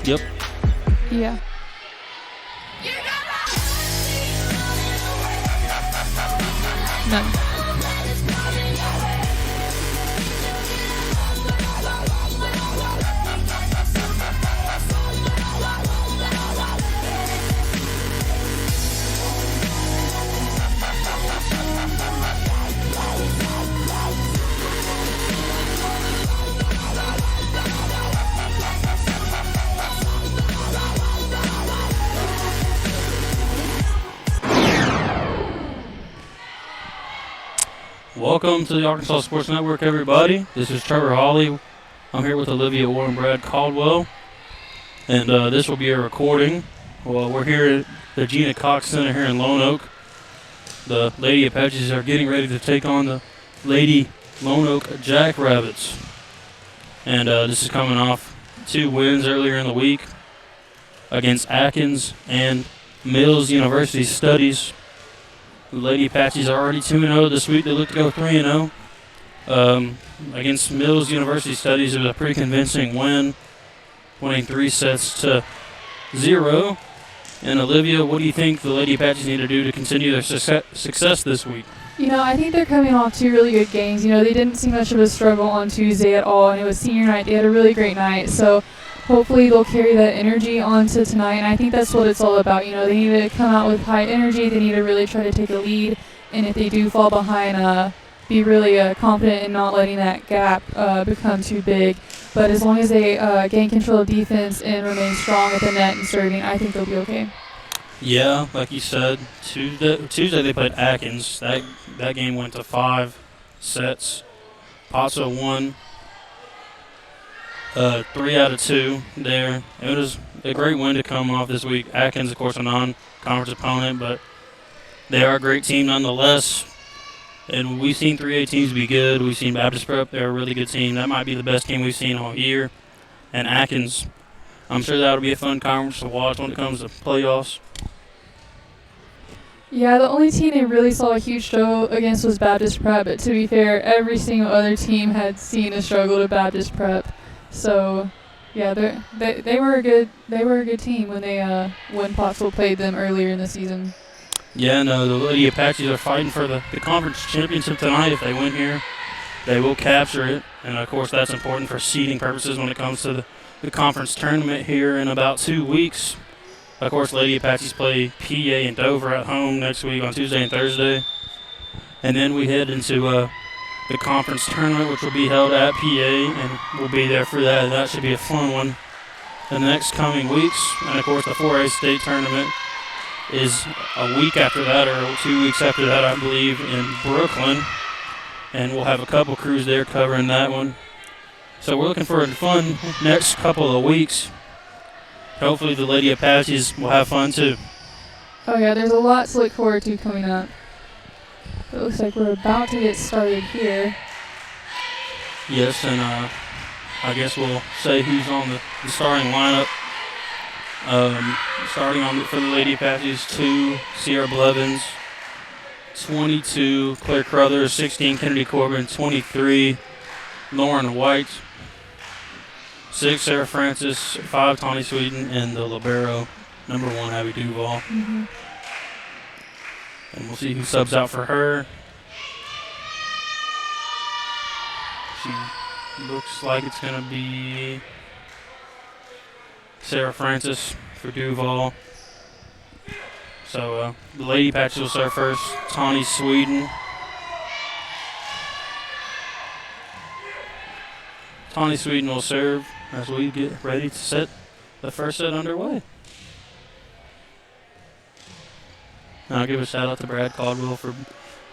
Yep. Yeah. None. Welcome to the Arkansas Sports Network, everybody. This is Trevor Hawley. I'm here with Olivia Orr and Brad Caldwell. And this will be a recording. Well, we're here at the Gina Cox Center here in Lonoke. The Lady Apaches are getting ready to take on the Lady Lonoke Jackrabbits. And this is coming off 2 wins earlier in the week against Atkins and Mills University Studies. The Lady Apaches are already 2-0 this week. They look to go 3-0. Against Mills University Studies, it was a pretty convincing win, winning 3-0. And Olivia, what do you think the Lady Apaches need to do to continue their success this week? You know, I think they're coming off 2 really good games. You know, they didn't see much of a struggle on Tuesday at all, and it was senior night. They had a really great night. So hopefully they'll carry that energy on to tonight, and I think that's what it's all about. You know, they need to come out with high energy. They need to really try to take a lead, and if they do fall behind, be really confident in not letting that gap become too big. But as long as they gain control of defense and remain strong at the net and serving, I think they'll be okay. Yeah, like you said, Tuesday they played Atkins. That game went to 5 sets. Pottsville won 3 out of 2 there. It was a great win to come off this week. Atkins, of course, a non-conference opponent, but they are a great team nonetheless. And we've seen 3A teams be good. We've seen Baptist Prep. They're a really good team. That might be the best team we've seen all year. And Atkins, I'm sure that'll be a fun conference to watch when it comes to playoffs. Yeah, the only team they really saw a huge struggle against was Baptist Prep, but to be fair, every single other team had seen a struggle to Baptist Prep. So, yeah, they were a good team when Pottsville played them earlier in the season. Yeah, no, the Lady Apaches are fighting for the conference championship tonight. If they win here, they will capture it, and of course that's important for seeding purposes when it comes to the conference tournament here in about 2 weeks. Of course, Lady Apaches play PA and Dover at home next week on Tuesday and Thursday, and then we head into the conference tournament, which will be held at PA, and we'll be there for that. That should be a fun one in the next coming weeks. And, of course, the 4A state tournament is a week after that, or 2 weeks after that, I believe, in Brooklyn. And we'll have a couple crews there covering that one. So we're looking for a fun next couple of weeks. Hopefully the Lady Apaches will have fun, too. Oh, yeah, there's a lot to look forward to coming up. It looks like we're about to get started here. Yes, and I guess we'll say who's on the starting lineup. Starting for the Lady Apaches, 2, Sierra Blevins, 22, Claire Crothers, 16, Kennedy Corbin, 23, Lauren White, 6, Sarah Francis, 5, Tawny Sweden, and the libero, number 1, Abby Duval. Mm-hmm. And we'll see who subs out for her. She looks like it's going to be Sarah Francis for Duval. So the Lady Apaches will serve first. Tawny Sweden. Tawny Sweden will serve as we get ready to set the first set underway. Now I'll give a shout out to Brad Caldwell for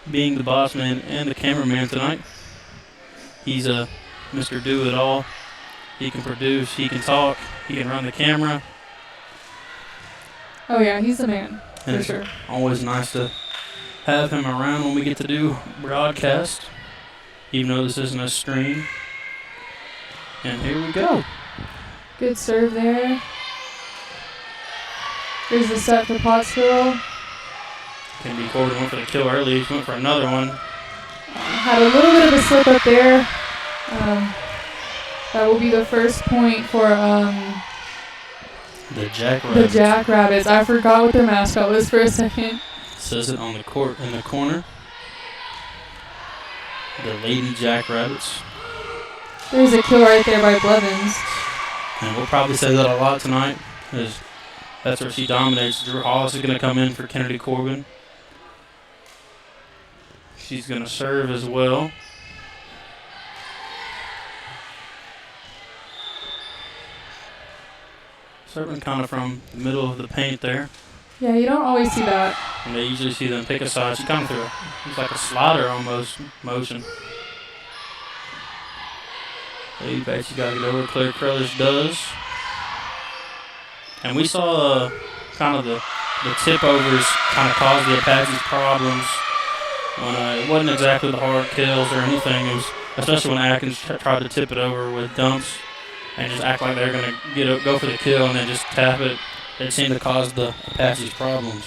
being the boss man and the cameraman tonight. He's a Mr. Do-It-All. He can produce, he can talk, he can run the camera. Oh yeah, he's the man, and for sure. It's always nice to have him around when we get to do broadcast, even though this isn't a stream. And here we go. Good serve there. Here's the set for Pottsville. Kennedy Corbin went for the kill early. He went for another one. Had a little bit of a slip up there. That will be the first point for The Jackrabbits. The Jackrabbits. I forgot what their mascot was for a second. Says it on the court in the corner. The Lady Jackrabbits. There's a kill right there by Blevins. And we'll probably say that a lot tonight, because that's where she dominates. Drew Hollis is going to come in for Kennedy Corbin. She's going to serve as well. Serving kind of from the middle of the paint there. Yeah, you don't always see that. And they usually see them pick a side. She kind of threw it's like a slider almost motion. Lady Apache got to get over. Claire Crothers does. And we saw kind of the tip overs kind of cause the Apaches problems. When it wasn't exactly the hard kills or anything. It was especially when Atkins tried to tip it over with dumps and just act like they're going to go for the kill and then just tap it. It seemed to cause the Apaches problems.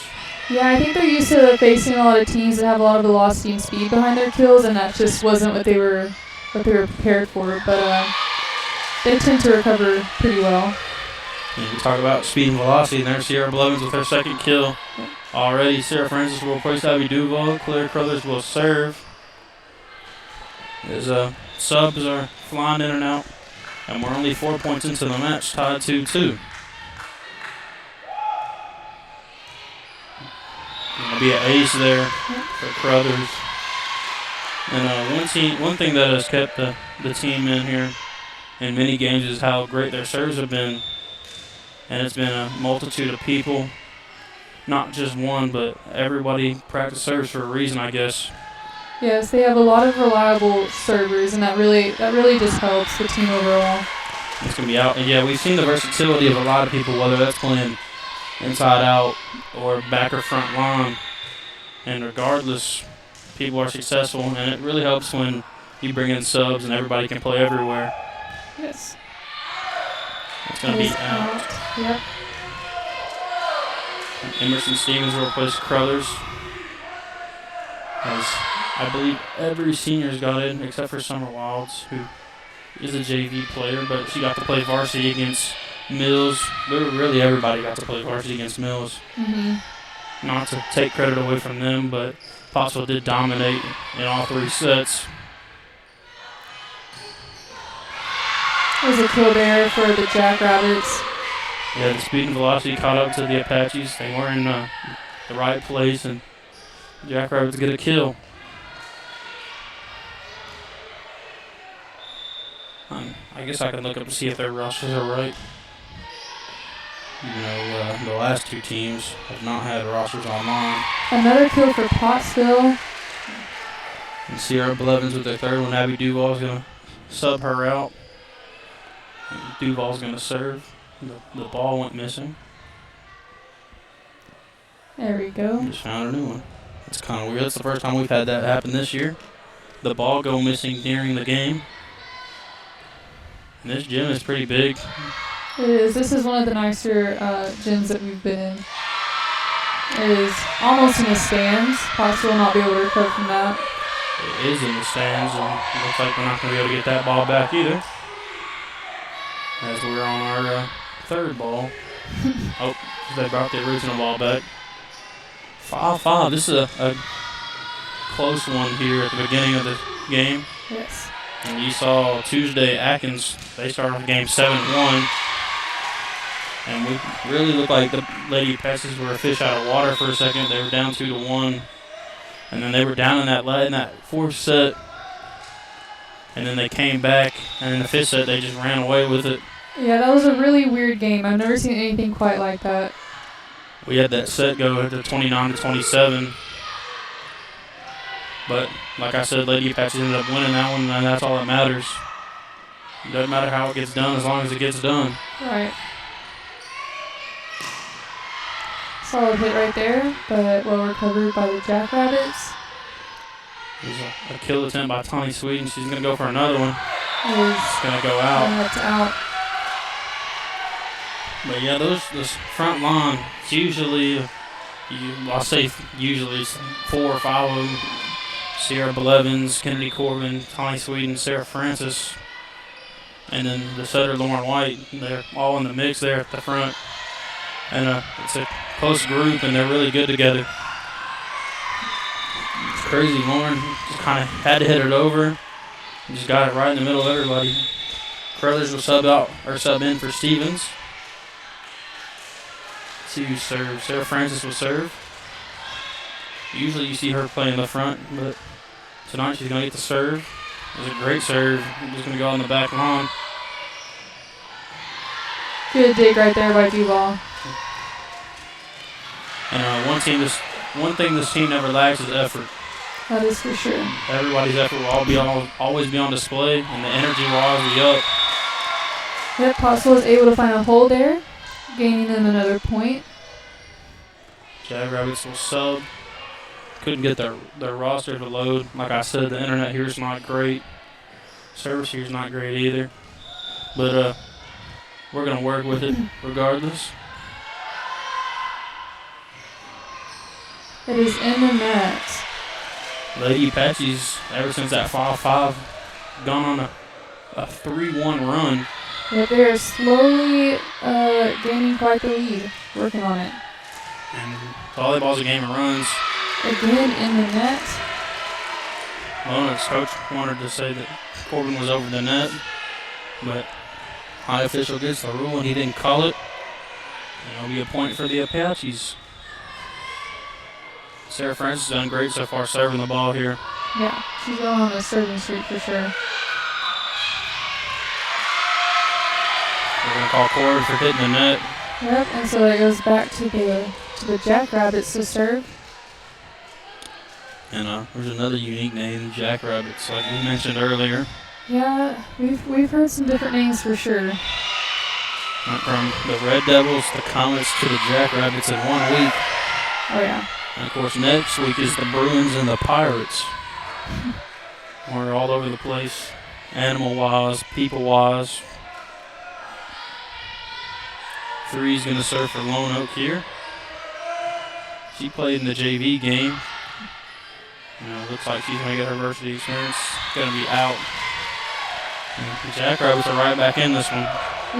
Yeah, I think they're used to facing a lot of teams that have a lot of velocity and speed behind their kills, and that just wasn't what they were prepared for. But they tend to recover pretty well. And we talk about speed and velocity, and there's Sierra Blevins with her second kill. Already, Sarah Francis will replace Abby Duval. Claire Crothers will serve. As subs are flying in and out, and we're only 4 points into the match, tied 2-2. Going to be an ace there for Crothers. And one thing that has kept the team in here in many games is how great their serves have been. And it's been a multitude of people, not just one, but everybody practice serves for a reason, I guess. Yes, they have a lot of reliable servers, and that really just helps the team overall. It's going to be out. And yeah, we've seen the versatility of a lot of people, whether that's playing inside out or back or front line. And regardless, people are successful, and it really helps when you bring in subs and everybody can play everywhere. Yes. It's going to be out. Yep. Emerson Stevens will replace Crothers. As I believe every senior's got in except for Summer Wilds, who is a JV player, but she got to play varsity against Mills. Really everybody got to play varsity against Mills. Mm-hmm. Not to take credit away from them, but Pottsville did dominate in all three sets. There's a kill there for the Jackrabbits. Yeah, the speed and velocity caught up to the Apaches. They were in the right place, and the Jackrabbits get a kill. I guess I can look up to see if their rosters are right. You know, the last two teams have not had rosters online. Another kill for Pottsville. And Sierra Blevins with their third one. Abby Duval's going to sub her out. And Duval's going to serve. The ball went missing. There we go. Just found a new one. That's kind of weird. That's the first time we've had that happen this year. The ball go missing during the game. And this gym is pretty big. It is. This is one of the nicer gyms that we've been in. It is almost in the stands. Pottsville will not be able to recover from that. It is in the stands, and it looks like we're not going to be able to get that ball back either. As we're on our third ball. Oh, they brought the original ball back. 5-5. This is a close one here at the beginning of the game. Yes. And you saw Tuesday Atkins, they started off the game 7-1. And we really looked like the Lady Apaches were a fish out of water for a second. They were down 2-1. And then they were down in that fourth set. And then they came back. And in the fifth set, they just ran away with it. Yeah, that was a really weird game. I've never seen anything quite like that. We had that set go to 29-27. But like I said, Lady Apaches ended up winning that one, and that's all that matters. It doesn't matter how it gets done as long as it gets done. Right. Solid hit right there, but well recovered by the Jackrabbits. There's a kill attempt by Tawny Sweden. She's going to go for another one. It's going to go out. That's out. But yeah, those front line, it's usually, I'll say usually it's 4 or 5 of them. Sierra Blevins, Kennedy Corbin, Tawny Sweden, Sarah Francis, and then the setter Lauren White. They're all in the mix there at the front. And it's a close group, and they're really good together. It's crazy. Lauren just kind of had to hit it over. Just got it right in the middle of everybody. Crothers will sub in for Stevens. Let's see who serves. Sarah Francis will serve. Usually you see her play in the front, but tonight she's going to get the serve. It was a great serve. I'm just going to go on the back lawn. Good dig right there by Duval. And one thing this team never lacks is effort. That is for sure. Everybody's effort will always be on display, and the energy will always be up. Yep, Pottsville was able to find a hole there, gaining them another point. Jackrabbits will sub. Couldn't get their roster to load. Like I said, the internet here is not great. Service here is not great either. But we're going to work with it regardless. It is in the net. Lady Apaches, ever since that 5-5, gone on a 3-1 run. Yeah, they're slowly gaining quite the lead, working on it. And volleyball's a game of runs. Again in the net. Lonoke's coach wanted to say that Corbin was over the net, but high official gets the rule and he didn't call it. And it'll be a point for the Apaches. Sarah Francis has done great so far serving the ball here. Yeah, she's going on a serving streak for sure. We're going to call Corbin for hitting the net. Yep, and so it goes back to the Jackrabbits to serve. And there's another unique name, Jackrabbits, like we mentioned earlier. Yeah, we've heard some different names for sure. Went from the Red Devils, the Comets, to the Jackrabbits in 1 week. Oh yeah. And of course, next week is the Bruins and the Pirates. We're all over the place, animal-wise, people-wise. 3's going to serve for Lonoke here. She played in the JV game. Looks like she's going to get her varsity experience. Going to be out. And the Jackrabbits are right back in this one.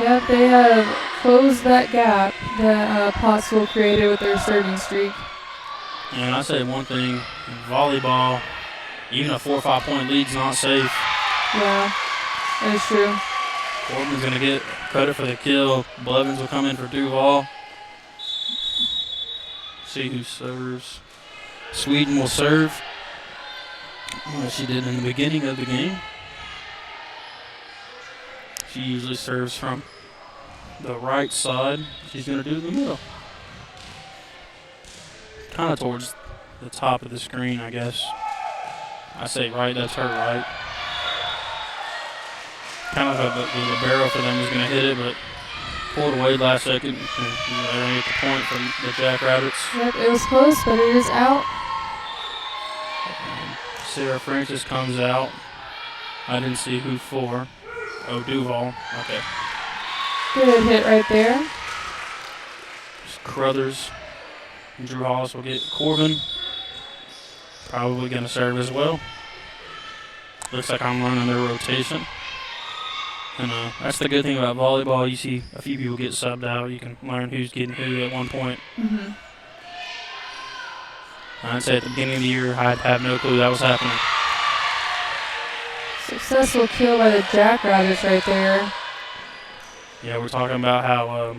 Yep, they have closed that gap that Pottsville created with their serving streak. And I say one thing, in volleyball, even a 4 or 5 point lead's not safe. Yeah, that is true. Corbin's going to get credit for the kill. Blevins will come in for Duval. See who serves. Sweden will serve. What she did in the beginning of the game. She usually serves from the right side. She's going to do the middle. Kind of towards the top of the screen, I guess. I say right, that's her right. Kind of the libero for them is going to hit it, but pulled away last second. And they're going to get the point from the Jackrabbits. Yep, it was close, but it is out. Sarah Francis comes out. I didn't see who for. Oh, Duval. Okay. Good hit right there. Crothers and Drew Hollis will get Corbin. Probably going to serve as well. Looks like I'm running their rotation. And that's the good thing about volleyball. You see a few people get subbed out. You can learn who's getting who at one point. Mm-hmm. I'd say at the beginning of the year, I'd have no clue that was happening. Successful kill by the Jackrabbits right there. Yeah, we're talking about how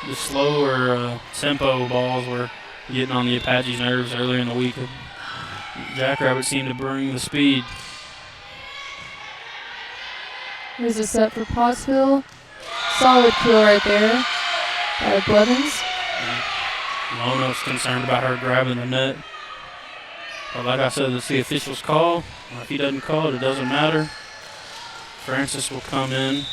the slower tempo balls were getting on the Apache's nerves earlier in the week. Jackrabbits seemed to bring the speed. Here's a set for Pottsville. Solid kill right there by Blevins. Lonoke's concerned about her grabbing the net. But like I said, it's the official's call. If he doesn't call it, it doesn't matter. Francis will come in.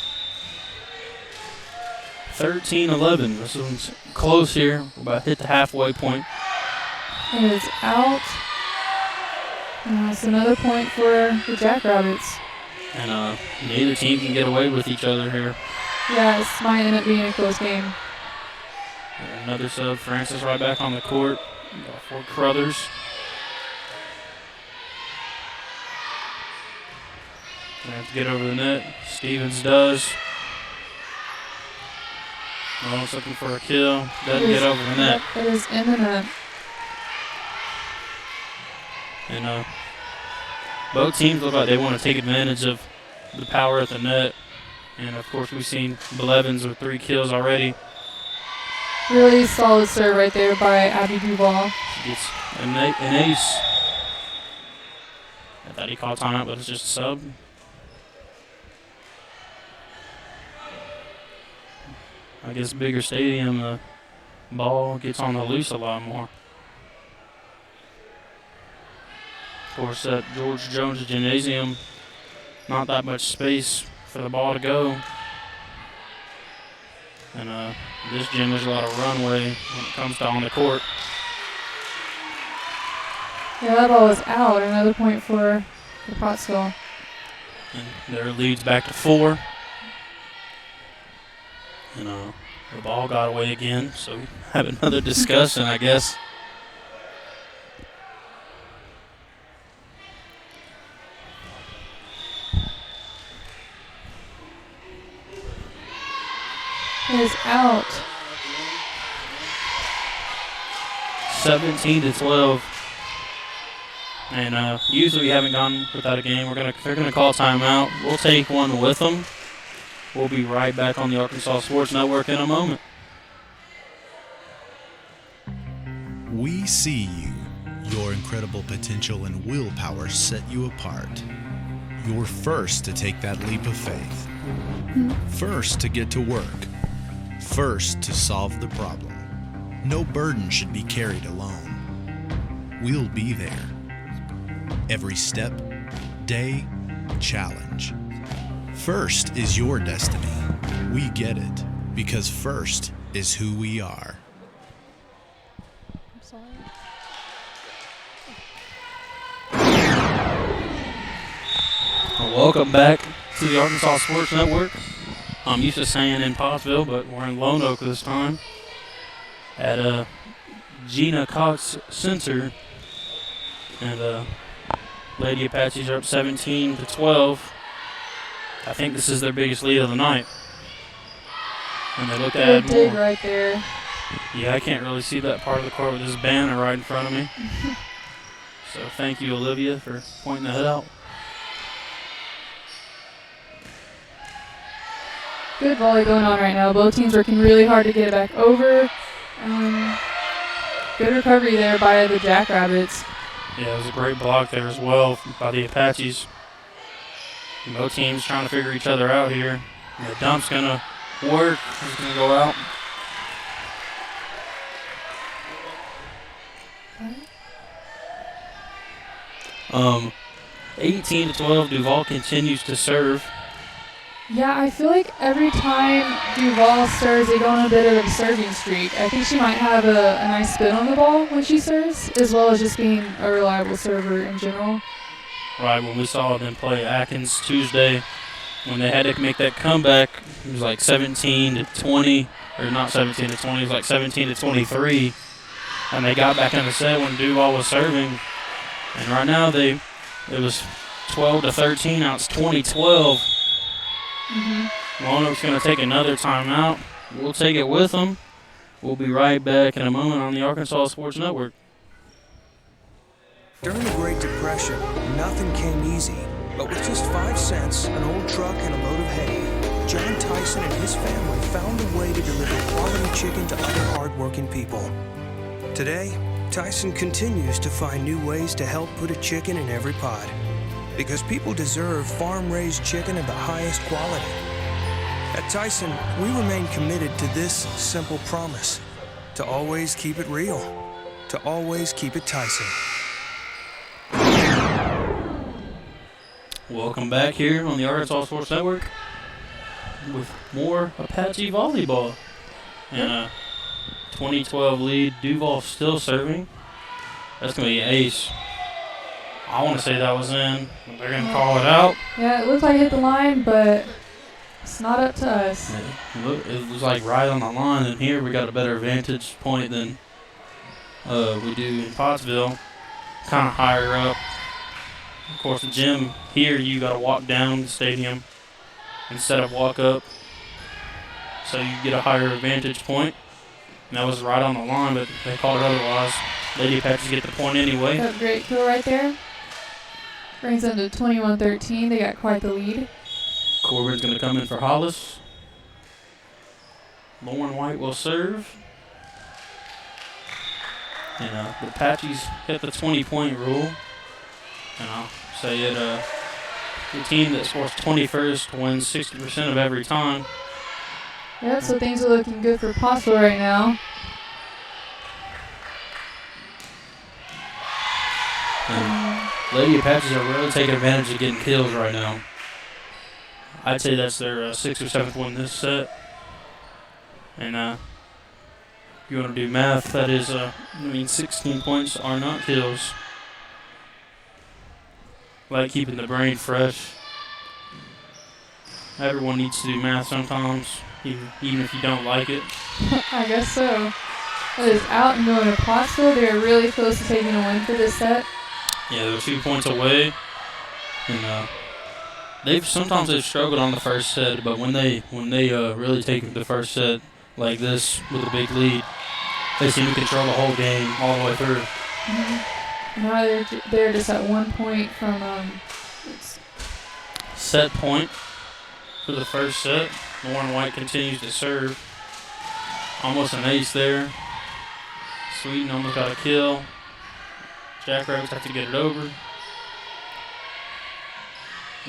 13-11. This one's close here. We're about to hit the halfway point. It is out. And that's another point for the Jackrabbits. And neither team can get away with each other here. Yeah, this might end up being a close game. Another sub. Francis right back on the court for Crothers. Gonna have to get over the net. Stevens does. Lonoke's looking for a kill. Doesn't get over the net. It is in the net. And both teams look like they want to take advantage of the power at the net. And, of course, we've seen Blevins with 3 kills already. Really solid serve right there by Abby Duval. She gets an ace. I thought he called timeout, but it's just a sub. I guess bigger stadium, the ball gets on the loose a lot more. Of course, at George Jones Gymnasium, not that much space for the ball to go. And this gym, there's a lot of runway when it comes to on the court. Yeah, that ball was out. Another point for Pottsville. And their lead's back to 4. And the ball got away again, so we have another discussion, I guess. It is out. 17-12. And usually we haven't gone without a game. They're gonna call timeout. We'll take one with them. We'll be right back on the Arkansas Sports Network in a moment. We see you. Your incredible potential and willpower set you apart. You're first to take that leap of faith. First to get to work. First to solve the problem. No burden should be carried alone. We'll be there. Every step, day, challenge. First is your destiny. We get it because first is who we are. I'm sorry. Welcome back to the Arkansas Sports Network. I'm used to saying in Pottsville, but we're in Lonoke this time at Gina Cox Center. And Lady Apaches are up 17-12. I think this is their biggest lead of the night. And they look at Good dig right there. Yeah, I can't really see that part of the court with this banner right in front of me. So thank you, Olivia, for pointing that out. Good volley going on right now. Both teams working really hard to get it back over. Good recovery there by the Jackrabbits. Yeah, it was a great block there as well by the Apaches. And both teams trying to figure each other out here. And the dump's going to work. It's going to go out. Okay. 18-12, Duval continues to serve. Yeah, I feel like every time Duval serves, they go on a bit of a serving streak. I think she might have a nice spin on the ball when she serves, as well as just being a reliable server in general. Right, when we saw them play Atkins Tuesday, when they had to make that comeback, it was like 17-20, or not 17-20, it was like 17-23, and they got back in the set when Duval was serving. And right now it was 12-13, now it's 20-12. Lonoke's going to take another timeout. We'll take it with them. We'll be right back in a moment on the Arkansas Sports Network. During the Great Depression, nothing came easy. But with just 5 cents, an old truck, and a load of hay, John Tyson and his family found a way to deliver quality chicken to other hard-working people. Today, Tyson continues to find new ways to help put a chicken in every pot. Because people deserve farm-raised chicken of the highest quality. At Tyson, we remain committed to this simple promise: to always keep it real, to always keep it Tyson. Welcome back here on the Arkansas Sports Network with more Apache volleyball. And a 2012 lead. Duval still serving. That's going to be an ace. I want to say that was in. They're going to call it out. Yeah, it looked like it hit the line, but it's not up to us. It was like right on the line, and here we got a better vantage point than we do in Pottsville. Kind of higher up. Of course, the gym here, you got to walk down the stadium instead of walk up. so you get a higher advantage point. And that was right on the line, but they called it otherwise. Lady Apaches get the point anyway. That great kill right there. Brings them to 21-13. They got quite the lead. Corbin's going to come in for Hollis. Lauren White will serve. And the Apaches hit the 20-point rule. And I'll say it, the team that scores 21st wins 60% of every time. Yep, so things are looking good for Pottsville right now. And Lady Apaches are really taking advantage of getting kills right now. I'd say that's their 6th or 7th win this set. And if you want to do math, that is, 16 points are not kills. Like keeping the brain fresh. Everyone needs to do math sometimes, even if you don't like it. I guess so. That is out and going to Pottsville. They're really close to taking a win for this set. Yeah, they're 2 points away. And they've struggled on the first set, but when they really take the first set like this with a big lead, they seem to control the whole game all the way through. Mm-hmm. Now they're just at 1 point from set point for the first set. Lauren White continues to serve. Almost an ace there. Sweden almost got a kill. Jackrabbits have to get it over.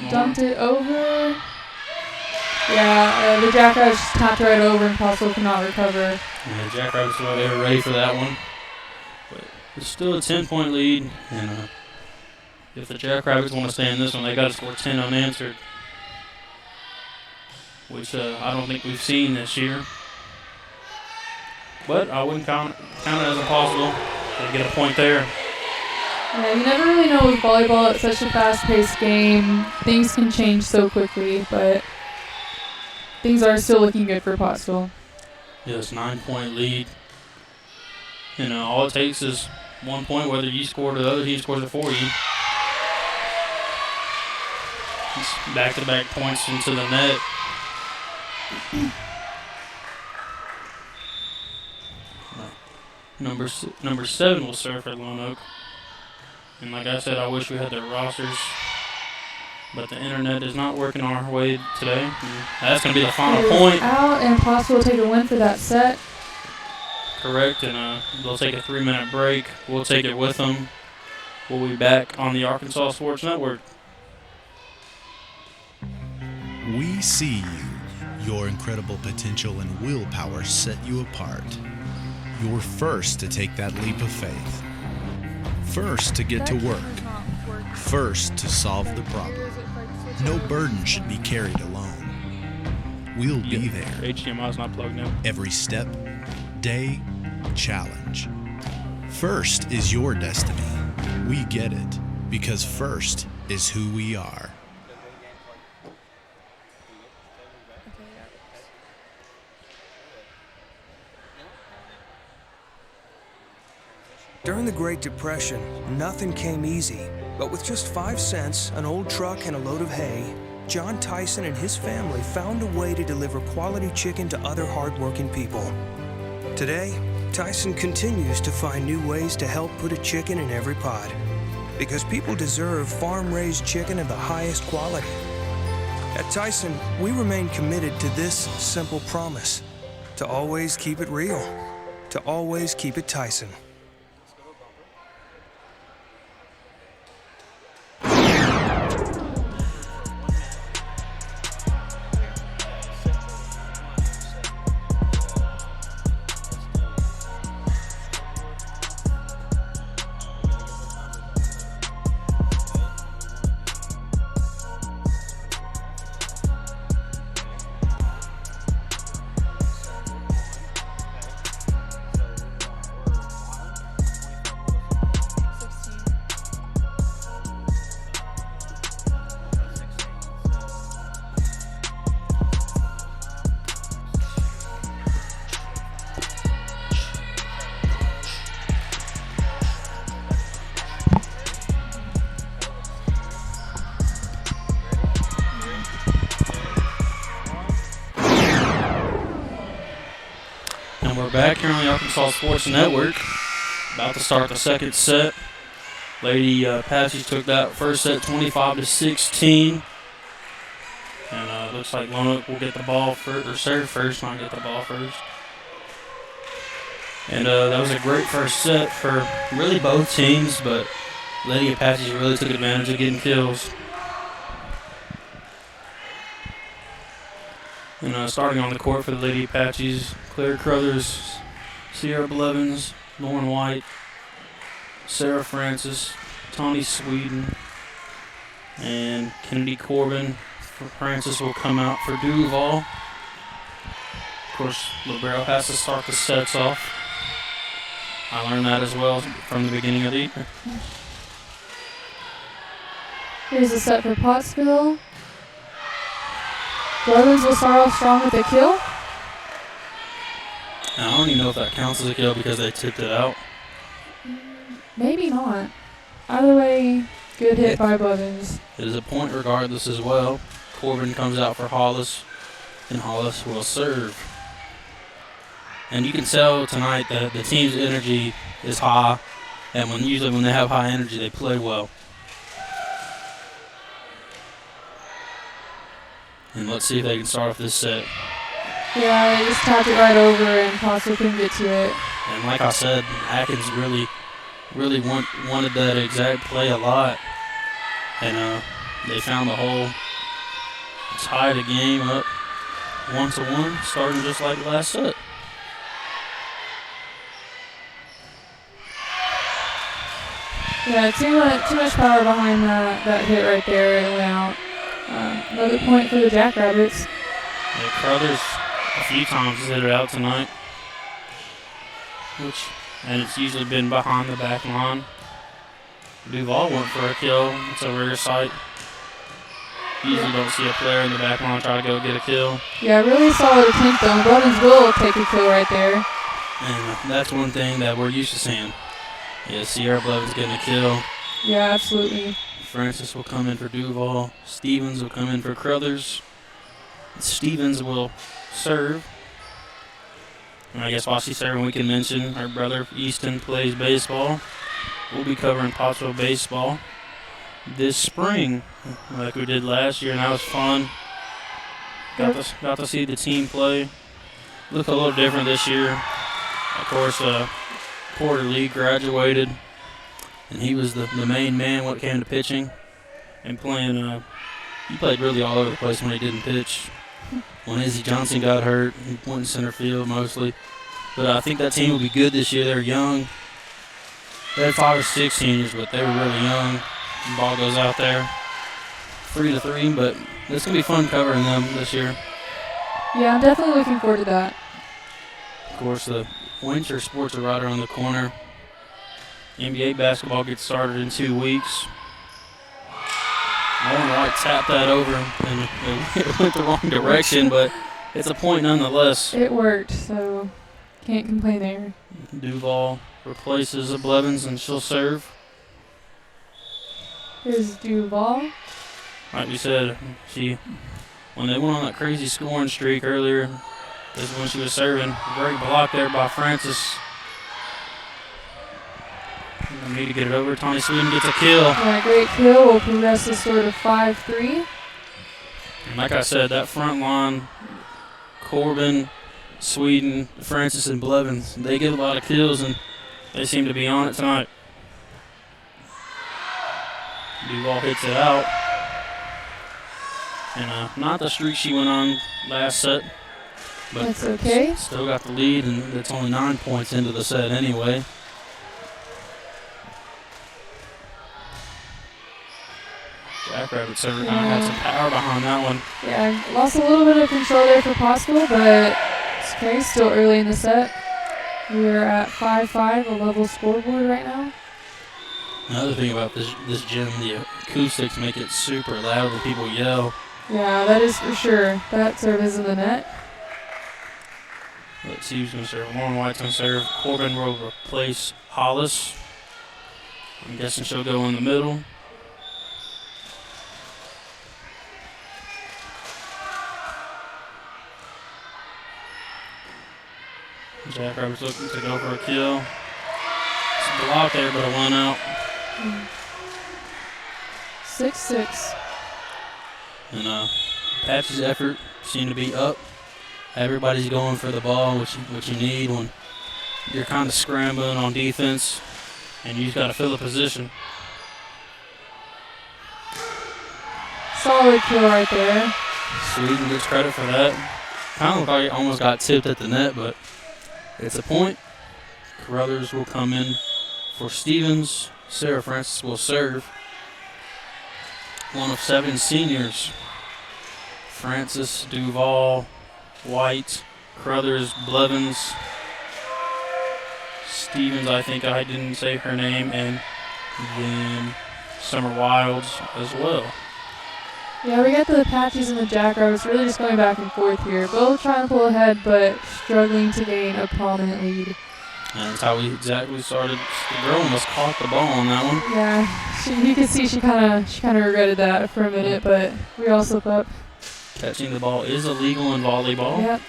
Dumped it over. Yeah, the Jackrabbits just tapped right over and Pottsville could not recover. Yeah, Jackrabbits they were ready for that one. But it's still a 10-point lead. And if the Jackrabbits want to stay in this one, they got to score 10 unanswered. Which I don't think we've seen this year. But I wouldn't count it as impossible. They get a point there. Yeah, you never really know with volleyball. It's such a fast-paced game. Things can change so quickly, but things are still looking good for Pottsville. Yes, 9-point lead. And all it takes is 1 point, whether you score or the other team scores it for you. It's back-to-back points into the net. Number 7 will serve for Lonoke. And like I said, I wish we had their rosters, but the internet is not working our way today. And that's going to be the final point. Out, and Pottsville will take a win for that set. Correct, and they'll take a 3-minute break. We'll take it with them. We'll be back on the Arkansas Sports Network. We see you. Your incredible potential and willpower set you apart. You're first to take that leap of faith. First to get to work. First to solve the problem. No burden should be carried alone. We'll be there. HDMI's not plugged in. Every step, day, challenge. First is your destiny. We get it because first is who we are. During the Great Depression, nothing came easy. But with just 5 cents, an old truck, and a load of hay, John Tyson and his family found a way to deliver quality chicken to other hardworking people. Today, Tyson continues to find new ways to help put a chicken in every pot. Because people deserve farm-raised chicken of the highest quality. At Tyson, we remain committed to this simple promise: to always keep it real, to always keep it Tyson. back here on the Arkansas Sports Network. About to start the second set. Lady Apaches took that first set 25-16. And looks like Lonoke will get the ball first, or serve first, not get the ball first. And that was a great first set for really both teams, but Lady Apaches really took advantage of getting kills. And starting on the court for the Lady Apaches, Claire Crothers, Sierra Blevins, Lauren White, Sarah Francis, Tawny Sweden, and Kennedy Corbin. Francis will come out for Duval. Of course, Libero has to start the sets off. I learned that as well from the beginning of the year. Here's a set for Pottsville. Blevins will start off strong with a kill. And I don't even know if that counts as a kill because they tipped it out. Maybe not. Either way, good hit by Blevins. It is a point regardless as well. Corbin comes out for Hollis, and Hollis will serve. And you can tell tonight that the team's energy is high, and usually when they have high energy, they play well. And let's see if they can start off this set. Yeah, they just tapped it right over, and Pottsville couldn't get to it. And like I said, Atkins really wanted that exact play a lot, and they found the hole. Tied the game up 1-1, starting just like the last set. Yeah, too much power behind that hit right there. It went out. Another point for the Jackrabbits. Yeah, Crothers a few times has hit it out tonight, and it's usually been behind the back line. Duval went for a kill. It's a rare sight. Usually don't see a player in the back line try to go get a kill. Yeah, really solid attempt though. Blevins will take a kill right there. And that's one thing that we're used to seeing. Yeah, Sierra Blevins getting a kill. Yeah, absolutely. Francis will come in for Duval. Stevens will come in for Crothers. Stevens will serve. And I guess while she's serving, we can mention her brother Easton plays baseball. We'll be covering Pottsville baseball this spring, like we did last year, and that was fun. Got to see the team play. Look a little different this year. Of course, Porter Lee graduated, and he was the main man when it came to pitching and playing. He played really all over the place when he didn't pitch. When Izzy Johnson got hurt, he went in center field mostly. But I think that team will be good this year. They're young. They had 5 or 6 seniors, but they were really young. The ball goes out there 3-3, but it's going to be fun covering them this year. Yeah, I'm definitely looking forward to that. Of course, the winter sports are right around the corner. NBA basketball gets started in 2 weeks. Lauren White tapped that over, and it went the wrong direction, but it's a point nonetheless. It worked, so can't complain there. Duval replaces Blevins, and she'll serve. Here's Duval. Like we said, when they went on that crazy scoring streak earlier, this is when she was serving. Great block there by Francis. We need to get it over. Tawny Sweden gets a kill. Yeah, great kill. Will progress the score to 5-3. And like I said, that front line, Corbin, Sweden, Francis, and Blevins, they get a lot of kills, and they seem to be on it tonight. Duval hits it out. And not the streak she went on last set. But that's okay. Still got the lead, and it's only 9 points into the set anyway. Jackrabbit server kind of had some power behind that one. Yeah, lost a little bit of control there for Pottsville, but it's okay. Still early in the set. We are at 5-5, a level scoreboard right now. Another thing about this gym, the acoustics make it super loud when people yell. Yeah, that is for sure. That serve is in the net. Let's see who's going to serve. Lauren White's going to serve. Corbin will replace Hollis. I'm guessing she'll go in the middle. Jackrabbits looking to go for a kill. It's a block there, but a 1 out. 6-6. And Apache's effort seemed to be up. Everybody's going for the ball, which you need when you're kind of scrambling on defense, and you just got to fill a position. Solid kill right there. Sweden gets credit for that. Kind of looked like it almost got tipped at the net, but it's a point. Carruthers will come in for Stevens. Sarah Francis will serve. One of 7 seniors. Francis, Duval, White, Carruthers, Blevins, Stevens, I think I didn't say her name, and then Summer Wilds as well. Yeah, we got the Apaches and the Jackrabbits really just going back and forth here. Both trying to pull ahead, but struggling to gain a prominent lead. And that's how we exactly started. The girl almost caught the ball on that one. Yeah, you could see she kind of regretted that for a minute, but we all slip up. Catching the ball is illegal in volleyball. Yep.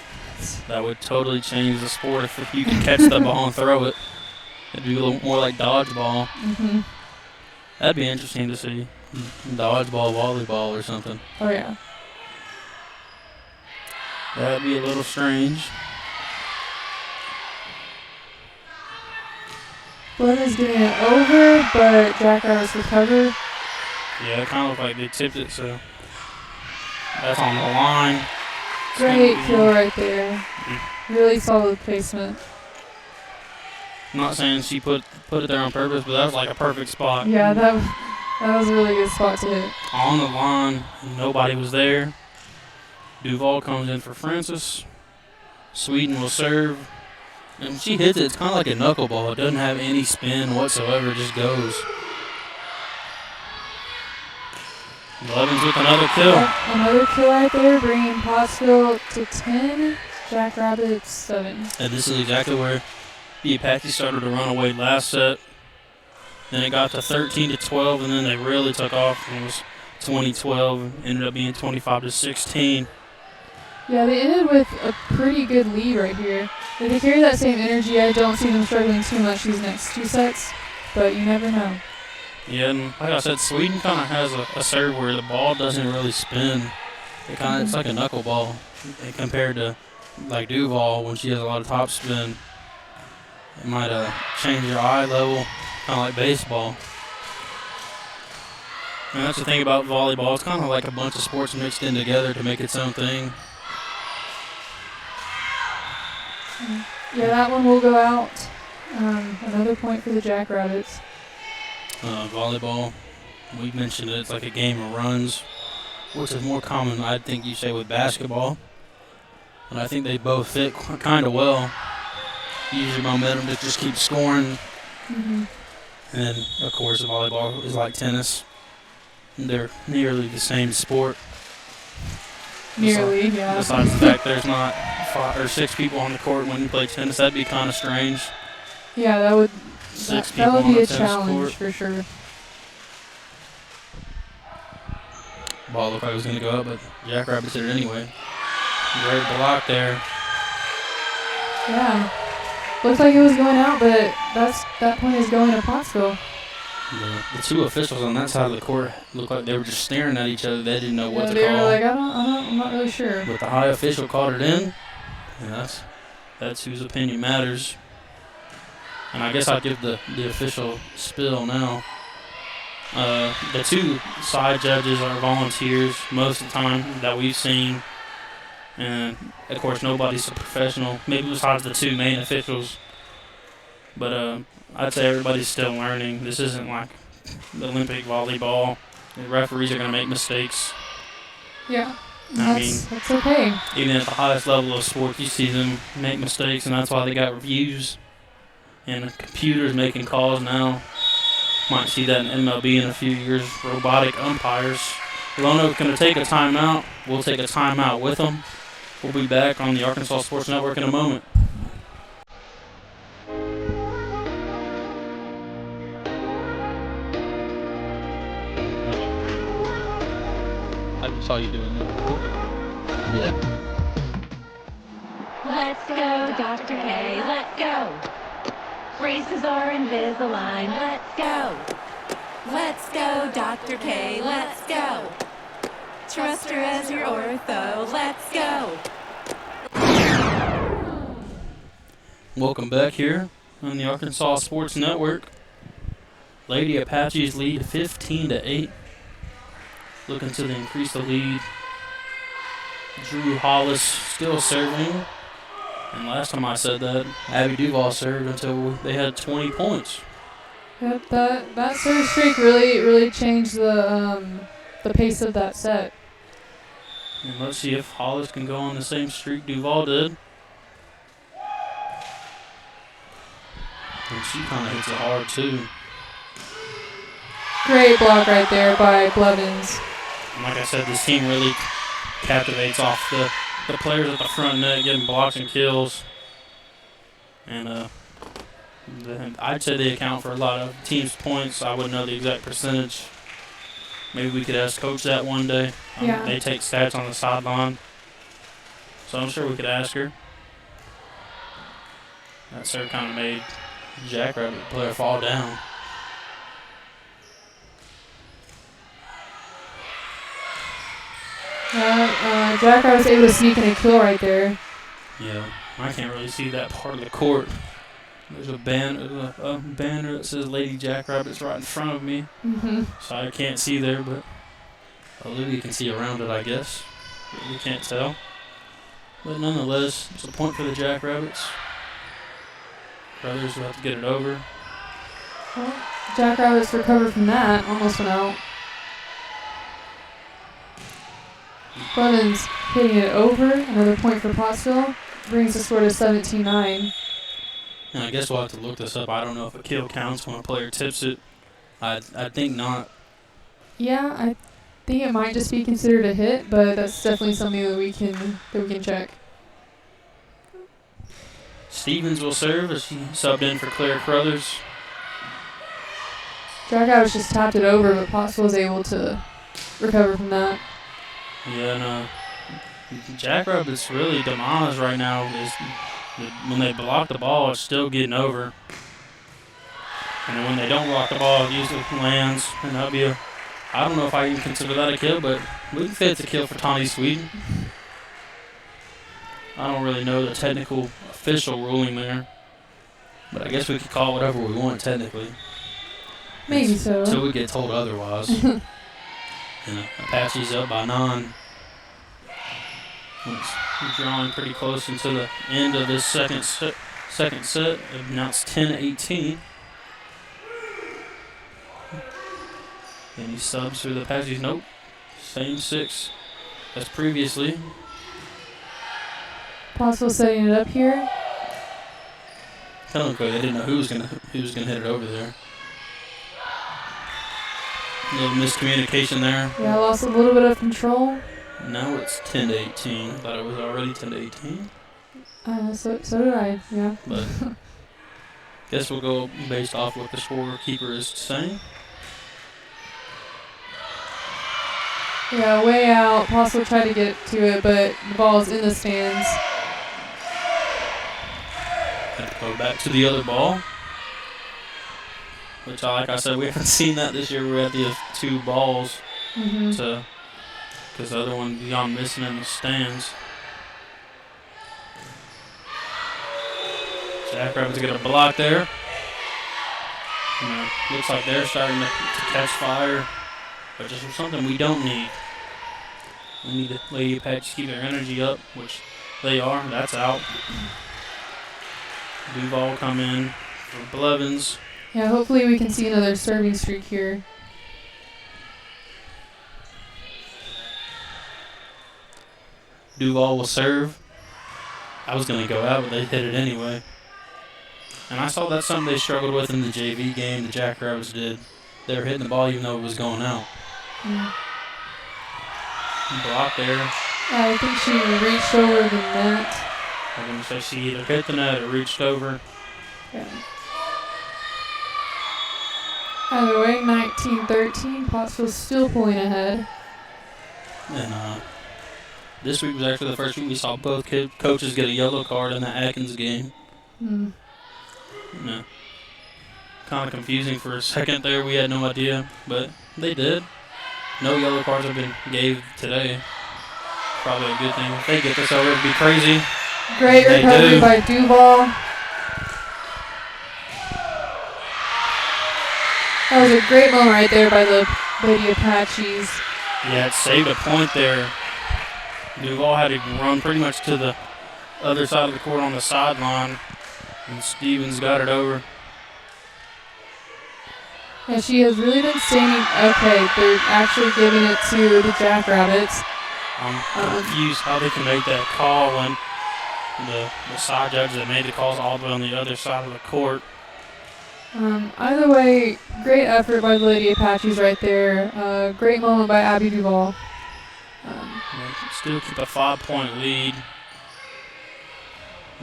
That would totally change the sport if you could catch the ball and throw it. It'd be a little more like dodgeball. Mm-hmm. That'd be interesting to see. Dodgeball, volleyball, or something. Oh, yeah. That'd be a little strange. Blevins getting it over, but Jackrabbits recover. Yeah, it kind of looked like they tipped it, so that's on the line. Great kill right there. Really solid placement. I'm not saying she put it there on purpose, but that was like a perfect spot. Yeah, that was a really good spot to hit. On the line, nobody was there. Duval comes in for Francis. Sweden will serve. And when she hits it, it's kind of like a knuckleball. It doesn't have any spin whatsoever. It just goes. Blevins with another kill. Yep, another kill right there, bringing Pottsville to 10, Jackrabbits 7. And this is exactly where the Apaches started to run away last set. Then it got to 13-12, and then they really took off. It was 20-12, ended up being 25-16. Yeah, they ended with a pretty good lead right here. If they carry that same energy, I don't see them struggling too much these next 2 sets, but you never know. Yeah, and like I said, Sweden kind of has a serve where the ball doesn't really spin. It's like a knuckleball compared to like Duval when she has a lot of top spin. It might change your eye level, kind of like baseball. And that's the thing about volleyball. It's kind of like a bunch of sports mixed in together to make its own thing. Yeah, that one will go out. Another point for the Jackrabbits. Volleyball, we mentioned it, it's like a game of runs, which is more common, I think you say, with basketball. And I think they both fit kind of well. Use your momentum to just keep scoring. Mm-hmm. And, of course, volleyball is like tennis. They're nearly the same sport. Nearly, yeah. Besides the fact there's not 5 or 6 people on the court when you play tennis, that'd be kind of strange. Yeah, that would 6 that people would on be a a tennis challenge court. for sure. Ball looked like it was going to go up, but Jackrabbits hit it anyway. Great block there. Yeah. Looked like it was going out, but that point is going to Pottsville. The 2 officials on that side of the court looked like they were just staring at each other. They didn't know what to they call. were like, I'm not really sure. But the high official called it in, and that's whose opinion matters. And I guess I'll give the official spill now. The 2 side judges are volunteers most of the time that we've seen. And, of course, nobody's a professional, maybe besides the 2 main officials. But I'd say everybody's still learning. This isn't like the Olympic volleyball. The referees are going to make mistakes. Yeah. That's okay. Even at the highest level of sport, you see them make mistakes, and that's why they got reviews. And computers making calls now. Might see that in MLB in a few years. Robotic umpires. Lonoke going to take a timeout. We'll take a timeout with them. We'll be back on the Arkansas Sports Network in a moment. I just saw you doing that. Yeah. let's go. Dr. K, let's go. Braces are Invisalign, let's go. Let's go, Dr. K, let's go. Trust her as your ortho, let's go. Welcome back here on the Arkansas Sports Network. Lady Apaches lead 15-8. Looking to increase the lead. Drew Hollis still serving. And last time I said that, Abby Duval served until they had 20 points. Yep, that serve streak really changed the pace of that set. And let's see if Hollis can go on the same streak Duval did. And she kind of hits it hard too. Great block right there by Blevins. And like I said, this team really captivates off the players at the front net, getting blocks and kills. And I'd say they account for a lot of teams' points. I wouldn't know the exact percentage. Maybe we could ask Coach that one day. Yeah. They take stats on the sideline. So I'm sure we could ask her. That serve kind of made Jackrabbit player fall down. Jackrabbit was able to sneak in a kill right there. Yeah, I can't really see that part of the court. There's a banner that says Lady Jackrabbit's right in front of me. So I can't see there, but Olivia can see around it, I guess. But we can't tell. But nonetheless, it's a point for the Jackrabbits. Brothers will have to get it over. Well, Jackrabbits recovered from that. Almost went out. Blevins hitting it over. Another point for Pottsville. Brings the score to 17-9. And I guess we'll have to look this up. I don't know if a kill counts when a player tips it. I think not. Yeah, I think it might just be considered a hit, but that's definitely something that we can check. Stevens will serve as she subbed in for Claire Crothers. Jackrabbits just tapped it over, but Pottsville was able to recover from that. Yeah, and Jackrabbits really demise right now is when they block the ball, it's still getting over. And then when they don't block the ball, it usually lands. And that'll be I don't know if I even consider that a kill, but we can say it's a kill for Tawny Sweden. I don't really know the technical official ruling there. But I guess we could call whatever we want technically. Maybe so. Until we get told otherwise. Apache's up by 9. It's drawing pretty close into the end of this second set. Now it's 10-18. Any subs for the Apaches? Nope. Same 6 as previously. Pottsville setting it up here. Kind of looked like they didn't know who was gonna hit it over there. A little miscommunication there. Yeah, lost a little bit of control. Now it's 10-18. I thought it was already 10-18. So did I, yeah. But guess we'll go based off what the scorekeeper is saying. Yeah, way out. Pottsville tried to get to it, but the ball's in the stands. Have to go back to the other ball. Which, like I said, we haven't seen that this year. We're at the 2 balls. Because the other one beyond missing in the stands. Jackrabbits get a block there. Looks like they're starting to catch fire. But just something we don't need. We need the Lady Apache to keep their energy up, which they are. That's out. Duval come in for Blevins. Yeah, hopefully we can see another serving streak here. Duval will serve. I was going to go out, but they hit it anyway. And I saw that's something they struggled with in the JV game, the Jackrabbits did. They were hitting the ball even though it was going out. Block there. I think she reached over the net. I'm going to say she either hit the net or reached over. Yeah. Either way, 19-13. Pottsville's still pulling ahead. And this week was actually the first week we saw both coaches get a yellow card in the Atkins game. Mm. No. Kind of confusing for a second there. We had no idea, but they did. No yellow cards have been gave today. Probably a good thing. If they get this over, it'd be crazy. Great recovery by Duval. That was a great moment right there by the Lady Apaches. Yeah, it saved a point there. Duval had to run pretty much to the other side of the court on the sideline, and Stevens got it over. Yeah, she has really been standing. Okay, they're actually giving it to the Jackrabbits. I'm confused how they can make that call when the side judge that made the calls all the way on the other side of the court. Either way, great effort by the Lady Apaches right there. Great moment by Abby Duval. Still keep a 5-point lead.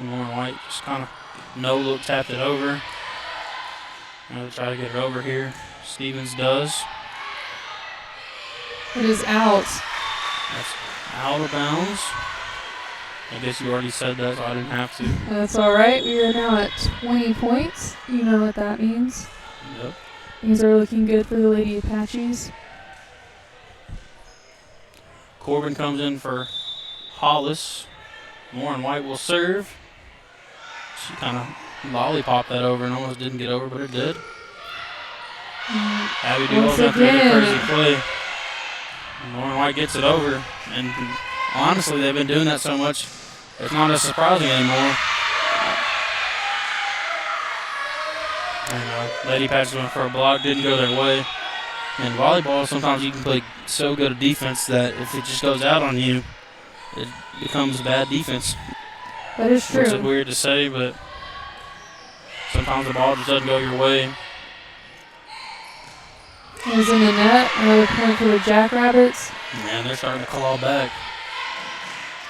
Lauren White just kind of no-look tapped it over. I'll try to get it over here. Stevens does. It is out. That's out of bounds. I guess you already said that, so I didn't have to. That's all right. We are now at 20 points. You know what that means. Yep. Things are looking good for the Lady Apaches. Corbin comes in for Hollis. Lauren White will serve. She kind of lollipop that over and almost didn't get over, but it did. Abby Duval's after a crazy play. Lauren White gets it over, and honestly, they've been doing that so much, it's not as surprising anymore. And Lady Apaches went for a block, didn't go their way. In volleyball, sometimes you can play so good a defense that if it just goes out on you, it becomes bad defense. That is true. Which is weird to say, but sometimes the ball just doesn't go your way. It was in the net. Another point for the Jackrabbits. Man, they're starting to claw back.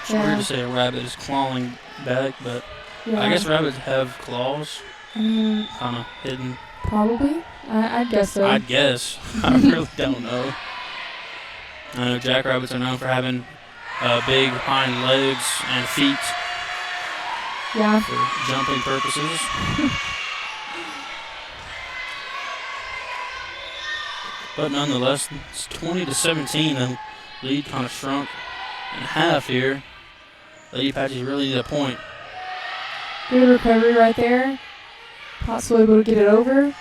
It's weird to say a rabbit is clawing back, but yeah. I guess rabbits have claws. Kind of hidden. Probably. I guess so. I'd guess. I really don't know. I know Jackrabbits are known for having big hind legs and feet. Yeah. For jumping purposes. But nonetheless, it's 20-17. The lead kind of shrunk in half here. Lady Apaches really need a point. Good recovery right there. Pottsville able to get it over.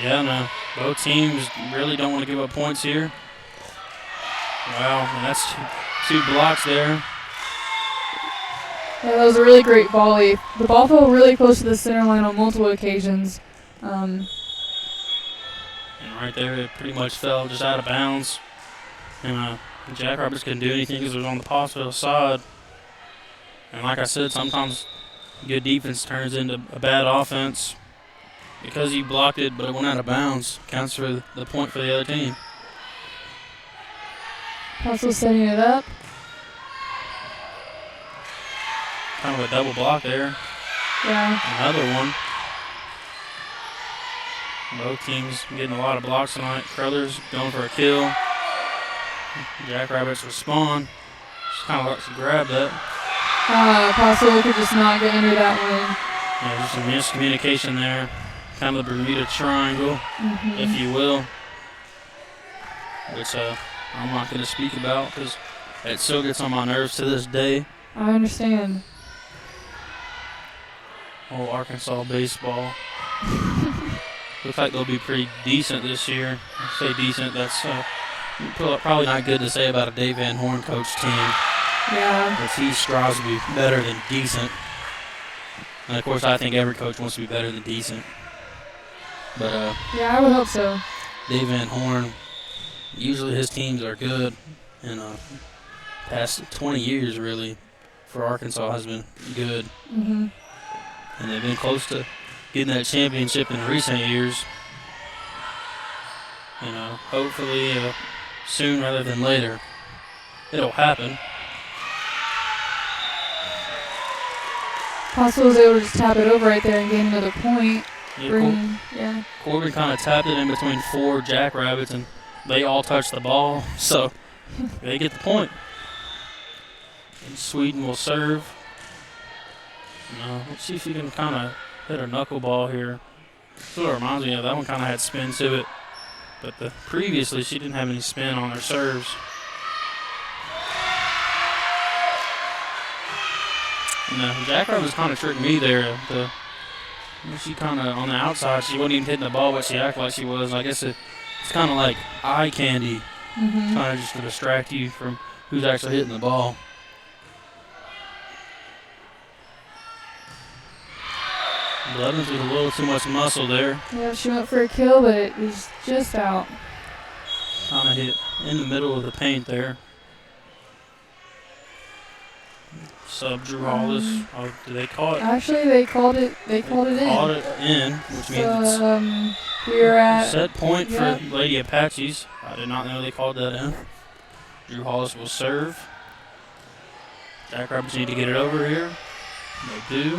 Yeah, no. Both teams really don't want to give up points here. Wow, and that's two blocks there. Yeah, that was a really great volley. The ball fell really close to the center line on multiple occasions. And right there, it pretty much fell just out of bounds. And the Jackrabbits couldn't do anything because it was on the Pottsville side. And like I said, sometimes good defense turns into a bad offense. Because you blocked it, but it went out of bounds, counts for the point for the other team. Pottsville setting it up. Kind of a double block there. Yeah. Another one. Both teams getting a lot of blocks tonight. Crothers going for a kill. Jackrabbits respond. Just kind of likes to grab that. Pottsville could just not get under that one. Yeah, just some miscommunication there. Kind of the Bermuda Triangle, if you will. Which I'm not going to speak about because it still gets on my nerves to this day. I understand. Oh, Arkansas baseball. Looks like they'll be pretty decent this year. I say decent, that's probably not good to say about a Dave Van Horn coach team. Yeah. Because he strives to be better than decent. And of course, I think every coach wants to be better than decent. But yeah, I would hope so. Dave Van Horn, usually his teams are good. And past 20 years, really, for Arkansas has been good. And they've been close to getting that championship in recent years. You know, hopefully soon rather than later, it'll happen. Pottsville was able to just tap it over right there and gain another point. Yeah, Corbin kind of tapped it in between four Jackrabbits, and they all touch the ball, so they get the point. And Sweden will serve. Let's see if he can kind of hit a knuckleball here. That's what it reminds me of. That one kind of had spin to it. But previously, she didn't have any spin on her serves. Jackrabbit was kind of tricked me there. She kind of, on the outside, she wasn't even hitting the ball, but she acted like she was. I guess it's kind of like eye candy, kind of just to distract you from who's actually hitting the ball. Blevins with a little too much muscle there. Yeah, she went for a kill, but it was just out. Kind of hit in the middle of the paint there. Sub Drew Hollis. Oh, did they call it? Actually, they called it. They called it in. Called it in, which means it's we're at set point for Lady Apaches. I did not know they called that in. Drew Hollis will serve. Jackrabbits need to get it over here. They do.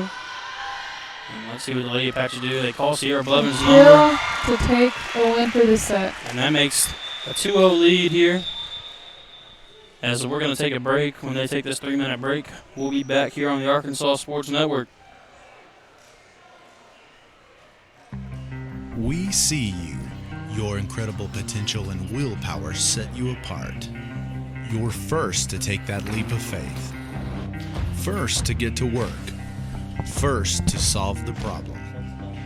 And let's see what the Lady Apaches do. They call Sierra Blevins' number. To take a win for this set. And that makes a 2-0 lead here. As we're going to take a break. When they take this 3-minute break, we'll be back here on the Arkansas Sports Network. We see you. Your incredible potential and willpower set you apart. You're first to take that leap of faith. First to get to work. First to solve the problem.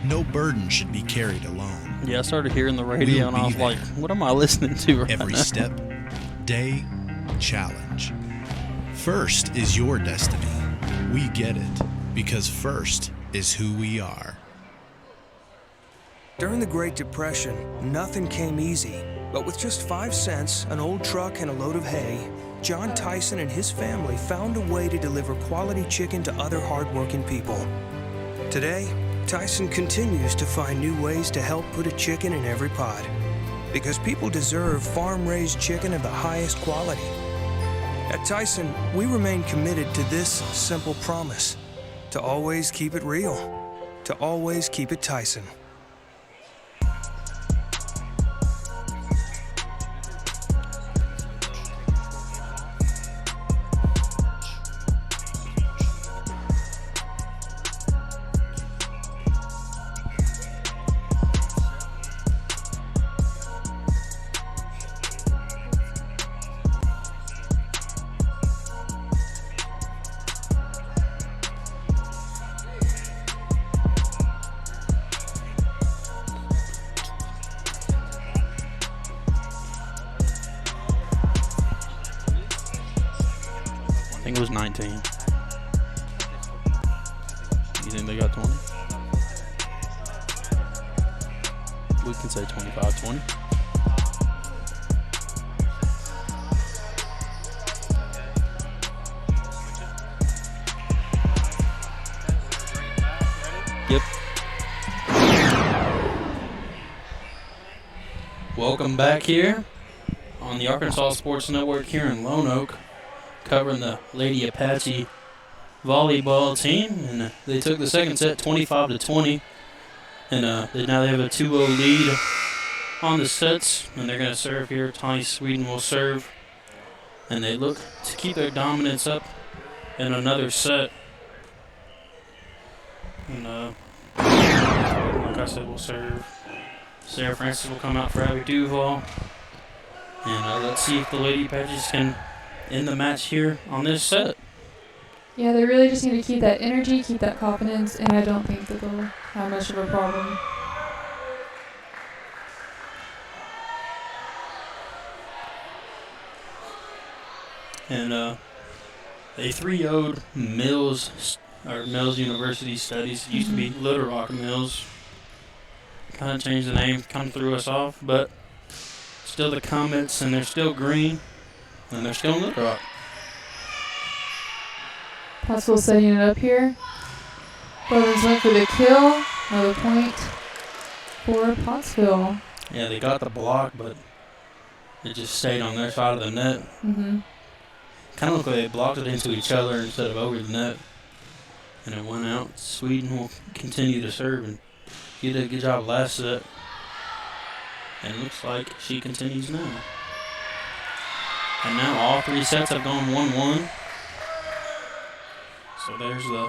No burden should be carried alone. Yeah, I started hearing the radio and I was like, what am I listening to right Every now? step, day, challenge. First is your destiny. We get it because first is who we are. During the Great Depression, nothing came easy. But with just 5 cents, an old truck, and a load of hay, John Tyson and his family found a way to deliver quality chicken to other hardworking people. Today, Tyson continues to find new ways to help put a chicken in every pot. Because people deserve farm-raised chicken of the highest quality. At Tyson, we remain committed to this simple promise: to always keep it real, to always keep it Tyson. I think it was 19. You think they got 20? We can say 25-20. Yep. Welcome back here on the Arkansas Sports Network here in Lonoke, covering the Lady Apache volleyball team, and they took the second set 25-20, and now they have a 2-0 lead on the sets, and they're going to serve here. Tiny Sweden will serve, and they look to keep their dominance up in another set. And like I said, we'll serve. Sarah Francis will come out for Abby Duval, and let's see if the Lady Apaches can end the match here on this set. Yeah, they really just need to keep that energy, keep that confidence, and I don't think that they'll have much of a problem. And they 3-0'd Mills University Studies. It used to be Little Rock Mills. Kind of changed the name, kind of threw us off, but still the Comets, and they're still green, and they're still in Little Rock. Pottsville setting it up here. Brothers went for the kill. Another point for Pottsville. Yeah, they got the block, but it just stayed on their side of the net. Mm-hmm. Kind of looked like they blocked it into each other instead of over the net. And it went out. Sweden will continue to serve and get a good job last set. And it looks like she continues now. And now all 3 sets have gone 1-1. So there's the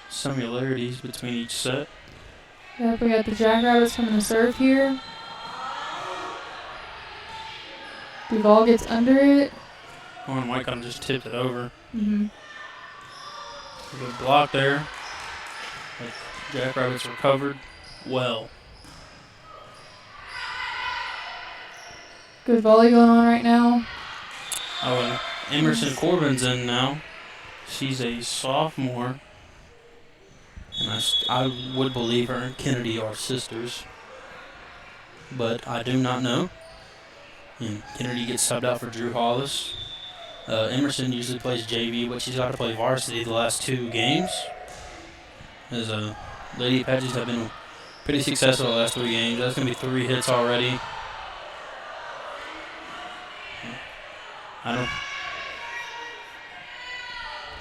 similarities between each set. Yep, we got the Jackrabbits coming to serve here. Duval gets under it. Owen White kind of just tipped it over. Mm-hmm. Good block there. The Jackrabbits recovered well. Good volley going on right now. Oh, and Emerson Corbin's in now. She's a sophomore. And I would believe her and Kennedy are sisters. But I do not know. And Kennedy gets subbed out for Drew Hollis. Emerson usually plays JV, but she's got to play varsity the last 2 games. As Lady Apaches have been pretty successful the last 3 games. That's going to be 3 hits already.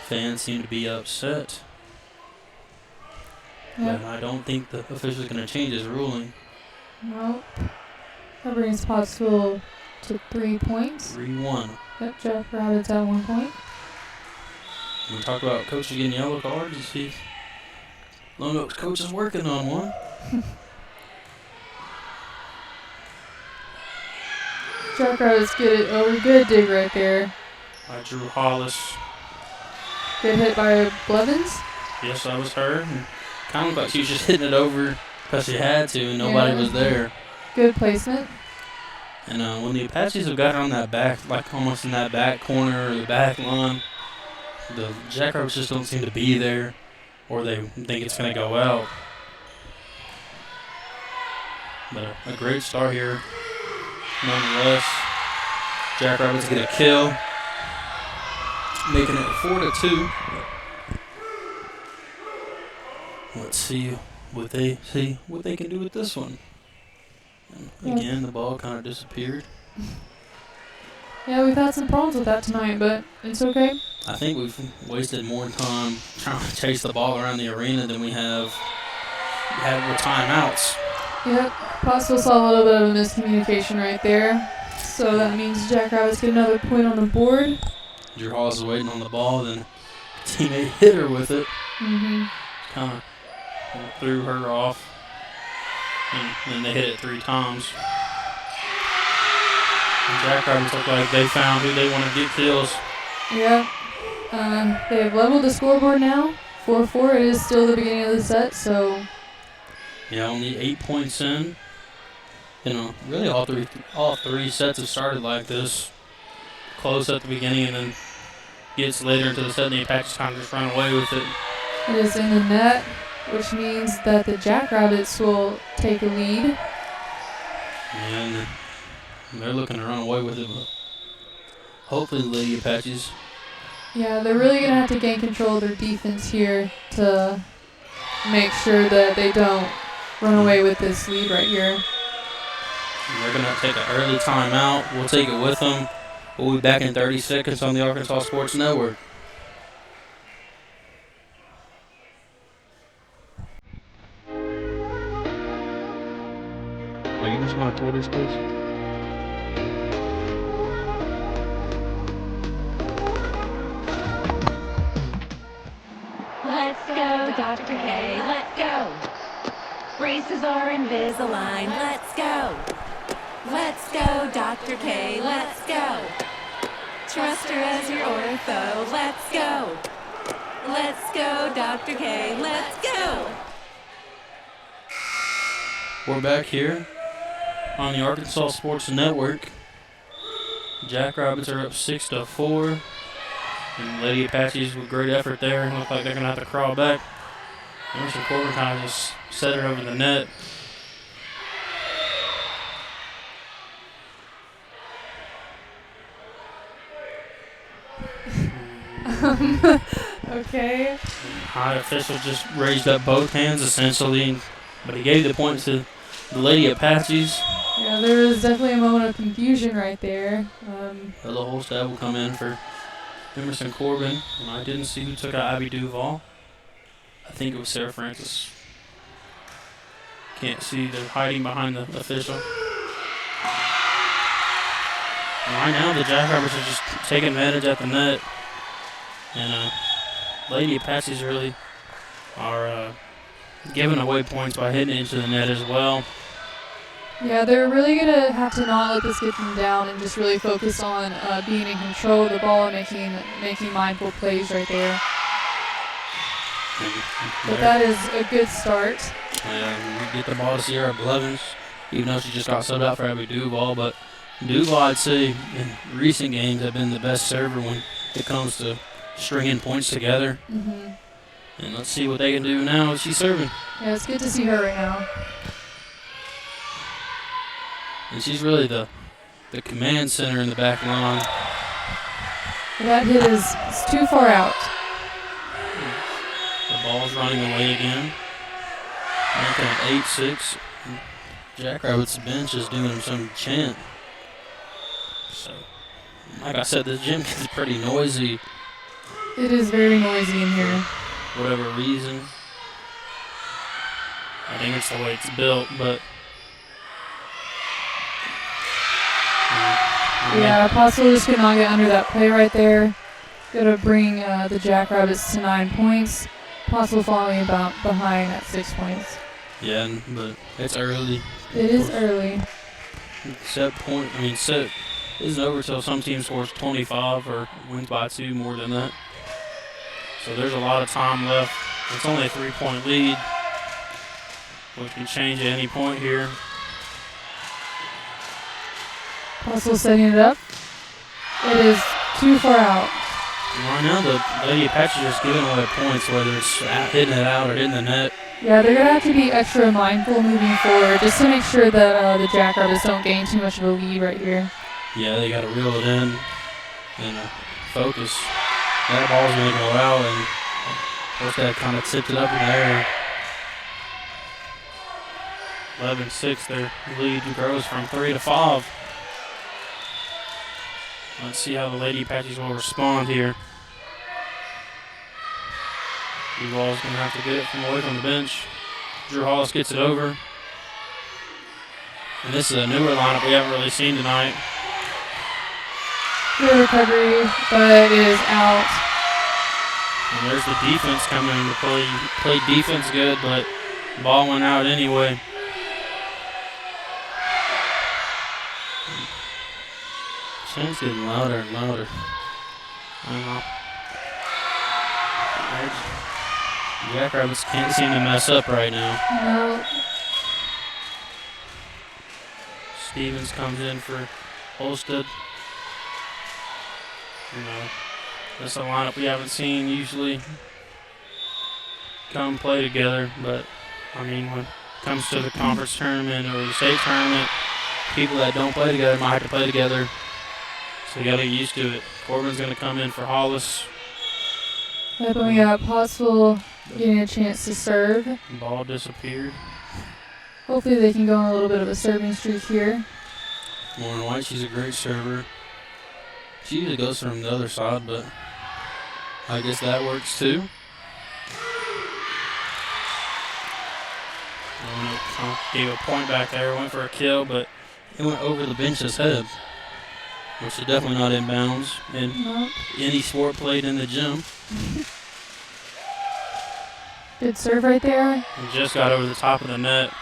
Fans seem to be upset. Yep. But I don't think the official's going to change his ruling. Nope. That brings Pottsville to 3 points. 3-1. Yep, Jackrabbits at 1 point. We talked about coaches getting yellow cards. You see, Lonoke's coach is working on one. Jackrabbits get it over. Good dig right there. By Drew Hollis. Good hit by Blevins. Yes, that was her. Kind of looked like she was just hitting it over because she had to and nobody was there. Good placement. And when the Apaches have got her on that back, like almost in that back corner or the back line, the Jackrabbits just don't seem to be there, or they think it's going to go out. But a great start here, nonetheless. Jackrabbits get a kill, making it 4-2. Let's see what they can do with this one. And again, the ball kind of disappeared. Yeah, we've had some problems with that tonight, but it's okay. I think we've wasted more time trying to chase the ball around the arena than we have had with timeouts. Yep, Pottsville saw a little bit of a miscommunication right there. So that means Jackrabbits get another point on the board. Drew Hollis is waiting on the ball, then teammate hit her with it. Mm-hmm. Kind of threw her off. And then they hit it 3 times. And Jackrabbits look like they found who they want to get kills. Yep. They have leveled the scoreboard now. 4-4. It is still the beginning of the set, so. Yeah, only 8 points in. You know, really all three sets have started like this. Close at the beginning and then gets later into the set and the Apaches kind of just run away with it. It is in the net, which means that the Jackrabbits will take a lead. And they're looking to run away with it. But hopefully the Lady Apaches. Yeah, they're really going to have to gain control of their defense here to make sure that they don't run away with this lead right here. They're going to take an early timeout. We'll take it with them. We'll be back in 30 seconds on the Arkansas Sports Network. Are you using my Twitter space? Let's go, Dr. K, let's go. Braces are Invisalign, let's go. Let's go, Dr. K, let's go. Trust her as your ortho, let's go. Let's go, Dr. K, let's go. We're back here on the Arkansas Sports Network. Jackrabbits are up 6-4. And Lady Apaches with great effort there. Look like they're going to have to crawl back. Emerson Corbin kind of just set it over the net. Okay. High official just raised up both hands essentially, but he gave the point to the Lady Apaches. Yeah, there was definitely a moment of confusion right there. The whole stab will come in for Emerson Corbin. And I didn't see who took out Abby Duval. I think it was Sarah Francis. Can't see, they're hiding behind the official. And right now, the Jackrabbits are just taking advantage at the net. And Lady Apaches really are giving away points by hitting it into the net as well. Yeah, they're really going to have to not let this get them down and just really focus on being in control of the ball and making mindful plays right there. But that is a good start. We get the ball to Sierra Blevins, even though she just got subbed out for Abby Duval. But Duval, I'd say, in recent games have been the best server when it comes to stringing points together. Mm-hmm. And let's see what they can do now as she's serving. Yeah, it's good to see her right now. And she's really the command center in the back line. That hit is too far out. The ball's running away again. Making it 8-6. Jackrabbits bench is doing some chant. So, like I said, this gym is pretty noisy. It is very noisy in here. For whatever reason. I think it's the way it's built, but yeah, Pottsville just could not get under that play right there. Going to bring the Jackrabbits to 9 points. Pottsville falling about behind at 6 points. Yeah, but it's early. It is early. Set isn't over till some team scores 25 or wins by 2 more than that. So there's a lot of time left. It's only a 3-point lead, which can change at any point here. Pottsville setting it up. It is too far out. Right now, the Lady Apache is giving away points, whether it's hitting it out or hitting the net. Yeah, they're going to have to be extra mindful moving forward just to make sure that the Jackrabbits don't gain too much of a lead right here. Yeah, they got to reel it in and focus. That ball's going to go out, and of course that kind of tipped it up in the air. 11-6, their lead grows from 3 to 5. Let's see how the Lady Apaches will respond here. Duval's going to have to get it from away from the bench. Drew Hollis gets it over. And this is a newer lineup we haven't really seen tonight. Good recovery, but it is out. And there's the defense coming into play. Played defense good, but the ball went out anyway. Chant's getting louder and louder. I don't know. Jackrabbits can't seem to mess up right now. No. Stevens comes in for Holstead. That's a lineup we haven't seen usually come play together. But, when it comes to the conference tournament or the state tournament, people that don't play together might have to play together. So you got to get used to it. Corbin's going to come in for Hollis. Yep, and we got Pottsville getting a chance to serve. The ball disappeared. Hopefully they can go on a little bit of a serving streak here. Lauren White, she's a great server. She usually goes from the other side, but I guess that works too. Gave a point back there, went for a kill, but it went over the bench's head, which is definitely not in bounds in any sport played in the gym. Good serve right there. And just got over the top of the net.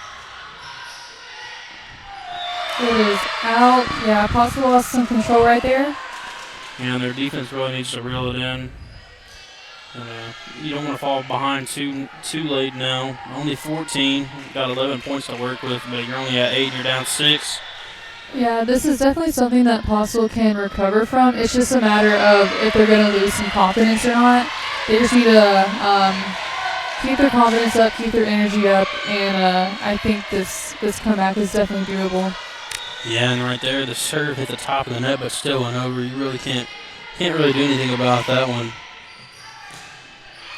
It is out. Yeah, Pottsville lost some control right there. And their defense really needs to reel it in. You don't want to fall behind too late now. Only 14. You've got 11 points to work with, but you're only at 8 and you're down 6. Yeah, this is definitely something that Pottsville can recover from. It's just a matter of if they're going to lose some confidence or not. They just need to keep their confidence up, keep their energy up, and I think this comeback is definitely doable. Yeah, and right there, the serve hit the top of the net, but still went over. You really can't really do anything about that one.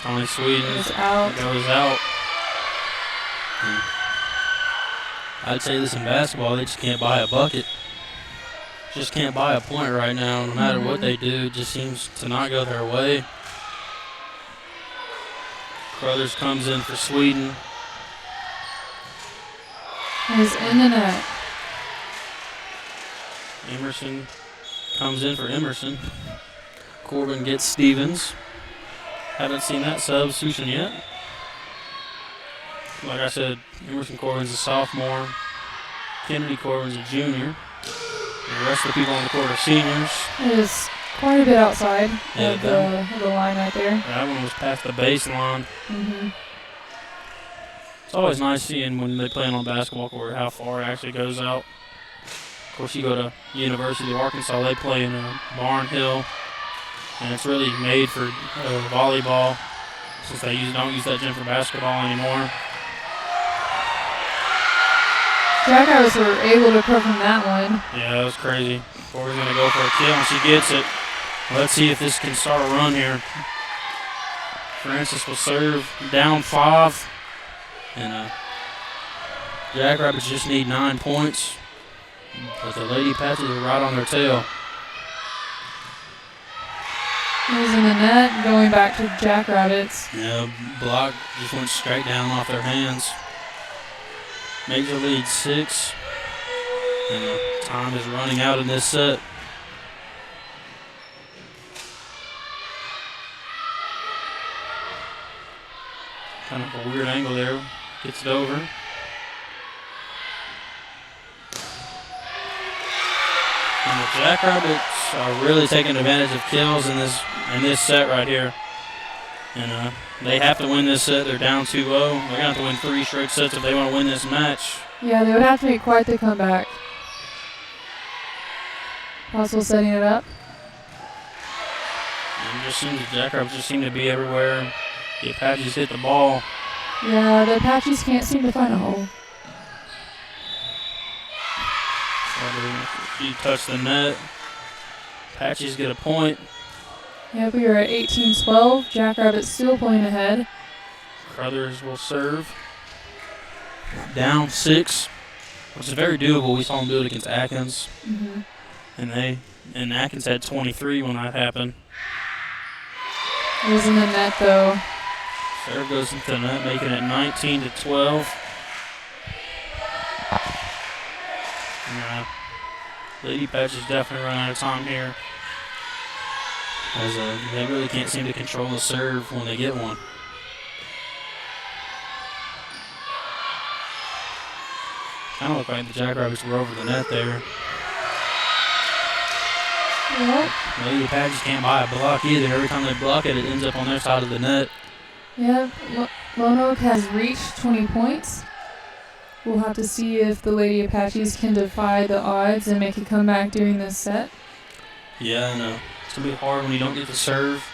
Connie Sweden goes out. I'd say this in basketball, they just can't buy a bucket. Just can't buy a point right now. No matter what they do, it just seems to not go their way. Crothers comes in for Sweden. Is in the net. Emerson comes in for Emerson. Corbin gets Stevens. Haven't seen that substitution yet. Like I said, Emerson Corbin's a sophomore. Kennedy Corbin's a junior. The rest of the people on the court are seniors. It is quite a bit outside Yeah, of the line right there. That one was past the baseline. It's always nice seeing when they play on a basketball court how far it actually goes out. Of course, you go to University of Arkansas, they play in a Barn Hill, and it's really made for volleyball since they don't use that gym for basketball anymore. Jackrabbits were able to cover from that one. Yeah, that was crazy. Corey's going to go for a kill, and she gets it. Let's see if this can start a run here. Francis will serve down 5. And Jackrabbits just need 9 points. But the Lady Apaches are right on their tail. Is in the net, going back to Jackrabbits. Yeah, block just went straight down off their hands. Major lead 6. And time is running out in this set. Kind of a weird angle there. Gets it over. And the Jackrabbits are really taking advantage of kills in this set right here. And they have to win this set. They're down 2-0. They're going to have to win 3 straight sets if they want to win this match. Yeah, they would have to make quite the comeback. Pottsville setting it up. And it just seems the Jackrabbits just seem to be everywhere. The Apaches hit the ball. Yeah, the Apaches can't seem to find a hole. She touched the net. Apaches get a point. Yep, we are at 18-12. Jackrabbits still pulling ahead. Crothers will serve. Down 6, which is very doable. We saw them do it against Atkins. And Atkins had 23 when that happened. It was in the net, though. Serve goes into the net, making it 19-12. Lady Apaches definitely running out of time here. As they really can't seem to control the serve when they get one. Kind of looked like the Jackrabbits were over the net there. Yep. Lady Apaches can't buy a block either. Every time they block it, it ends up on their side of the net. Yep. Lonoke has reached 20 points. We'll have to see if the Lady Apaches can defy the odds and make a comeback during this set. Yeah, I know. It's going to be hard when you don't get to serve.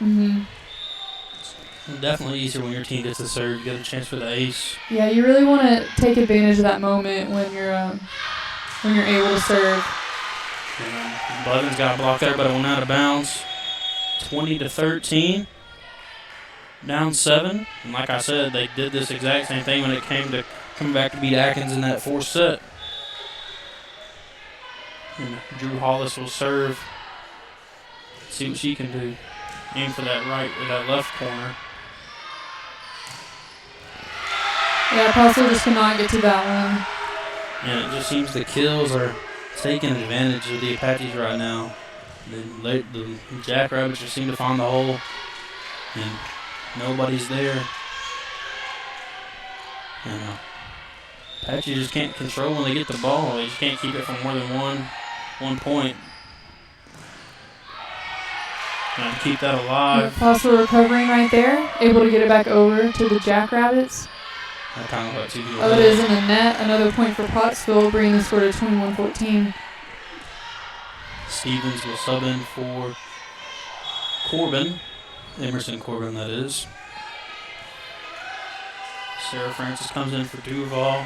It's definitely easier when your team gets to serve. You get a chance for the ace. Yeah, you really want to take advantage of that moment when you're able to serve. Blevins got blocked there, but it went out of bounds. 20-13. Down 7. And like I said, they did this exact same thing when it came to coming back to beat Atkins in that 4th set. And Drew Hollis will serve. See what she can do. Aim for that right or that left corner. Yeah, Pottsville just cannot get to that one. And it just seems the kills are taking advantage of the Apaches right now. The Jackrabbits just seem to find the hole, and nobody's there. And Apaches just can't control when they get the ball. They just can't keep it for more than one point. Trying to keep that alive. Pottsville recovering right there, able to get it back over to the Jackrabbits. That kind of like two Oh, it is in the net. Another point for Pottsville, bringing the score to 21-14. Stevens will sub in for Corbin. Emerson Corbin, that is. Sarah Francis comes in for Duval.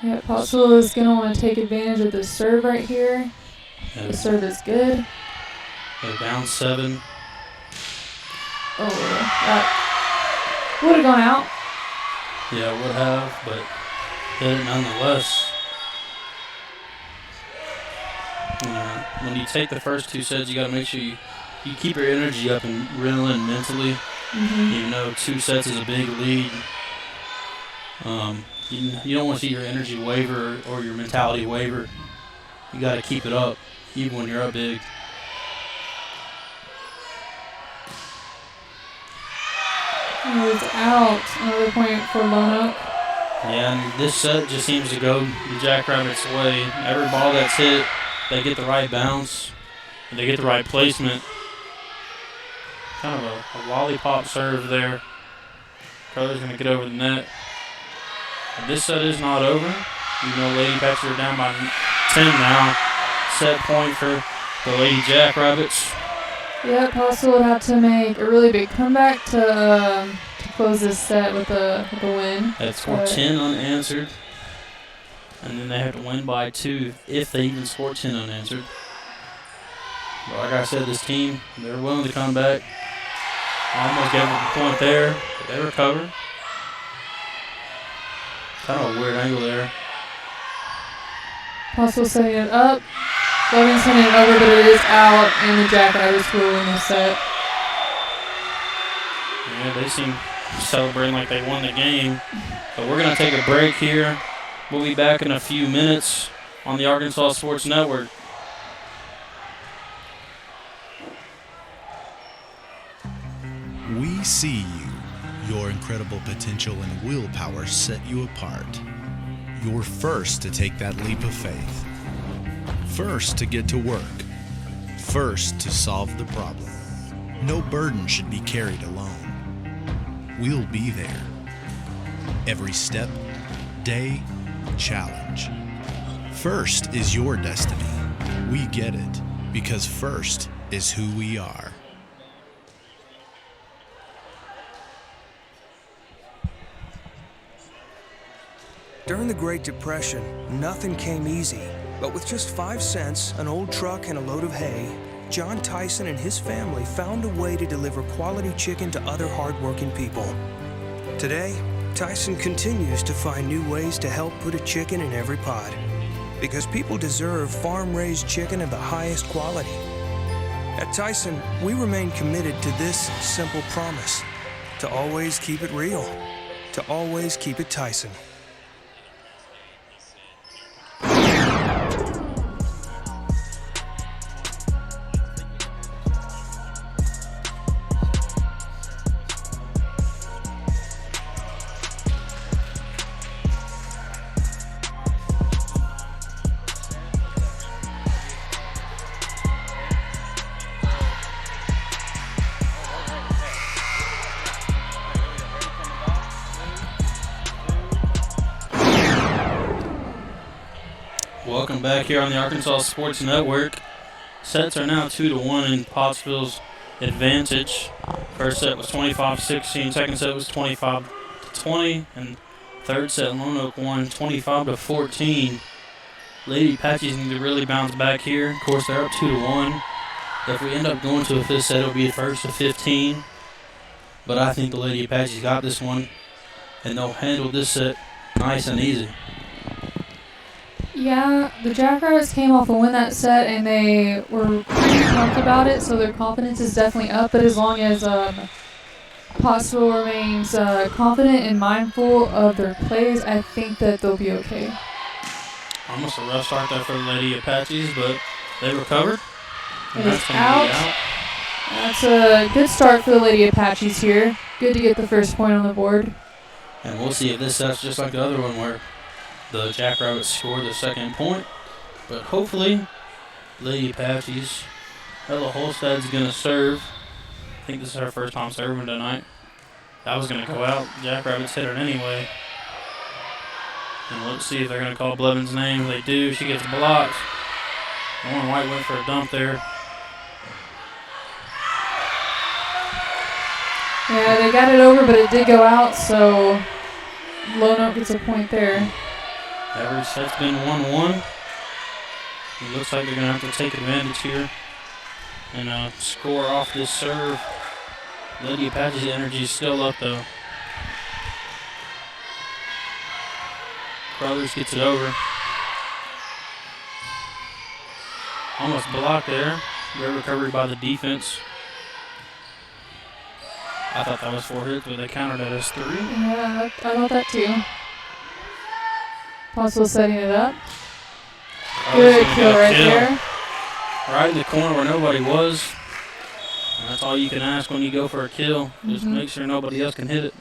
Yeah, Pottsville is going to want to take advantage of the serve right here. The serve is good. They're down 7. Oh, that would have gone out. Yeah, would have, but hit it nonetheless. When you take the first 2 sets, you got to make sure you keep your energy up and reel in mentally. Even though 2 sets is a big lead. You don't want to see your energy waver or your mentality waver. You got to keep it up, even when you're up big. It's out. Another point for Lonoke. Yeah, and this set just seems to go the Jackrabbits' way. Every ball that's hit, they get the right bounce, and they get the right placement. Kind of a lollipop serve there. Crowder's going to get over the net. And this set is not over. You know, Lady Apache are down by 10 now. Set point for the Lady Jackrabbits. Yeah, Pottsville would have to make a really big comeback to close this set with a win. They scored 10 unanswered. And then they have to win by 2 if they even score 10 unanswered. But like I said, this team, they're willing to come back. Almost gave up a point there, but they recover. Kind of a weird angle there. Pottsville setting it up. Logan's sending it over, but it is out, and the Jackrabbits will win the set. Yeah, they seem celebrating like they won the game. But we're going to take a break here. We'll be back in a few minutes on the Arkansas Sports Network. We see you. Your incredible potential and willpower set you apart. You're first to take that leap of faith. First to get to work. First to solve the problem. No burden should be carried alone. We'll be there. Every step, day, challenge. First is your destiny. We get it because first is who we are. During the Great Depression, nothing came easy. But with just 5 cents, an old truck, and a load of hay, John Tyson and his family found a way to deliver quality chicken to other hardworking people. Today, Tyson continues to find new ways to help put a chicken in every pot. Because people deserve farm-raised chicken of the highest quality. At Tyson, we remain committed to this simple promise: to always keep it real, to always keep it Tyson. Welcome back here on the Arkansas Sports Network. Sets are now 2-1 in Pottsville's advantage. First set was 25-16, second set was 25-20, and third set Lonoke won 25-14. Lady Apaches need to really bounce back here. Of course, they're up 2-1. If we end up going to a fifth set, it'll be a first to 15. But I think the Lady Apaches got this one, and they'll handle this set nice and easy. Yeah, the Jackrabbits came off a win that set, and they were pretty pumped about it, so their confidence is definitely up. But as long as Pottsville remains confident and mindful of their plays, I think that they'll be okay. Almost a rough start there for the Lady Apaches, but they recovered. It is out. That's a good start for the Lady Apaches here. Good to get the first point on the board. And we'll see if this set's just like the other one where the Jackrabbits score the second point. But hopefully, Lady Apaches, Ella Holstad's going to serve. I think this is her first time serving tonight. That was going to go out. Jackrabbits hit it anyway. And let's see if they're going to call Blevins' name. If they do, she gets blocked. Lauren White went for a dump there. Yeah, they got it over, but it did go out, so Lonoke gets a point there. Every set's been 1-1. It looks like they're going to have to take advantage here and score off this serve. Lady Apache's energy is still up, though. Crothers gets it over. Almost blocked there. Great recovery by the defense. I thought that was 4 hits, but they countered it as 3. Yeah, I thought that too. Pottsville setting it up. Oh, Good he's gonna kill get a right kill. there. Right in the corner where nobody was. And that's all you can ask when you go for a kill. Just make sure nobody else can hit it.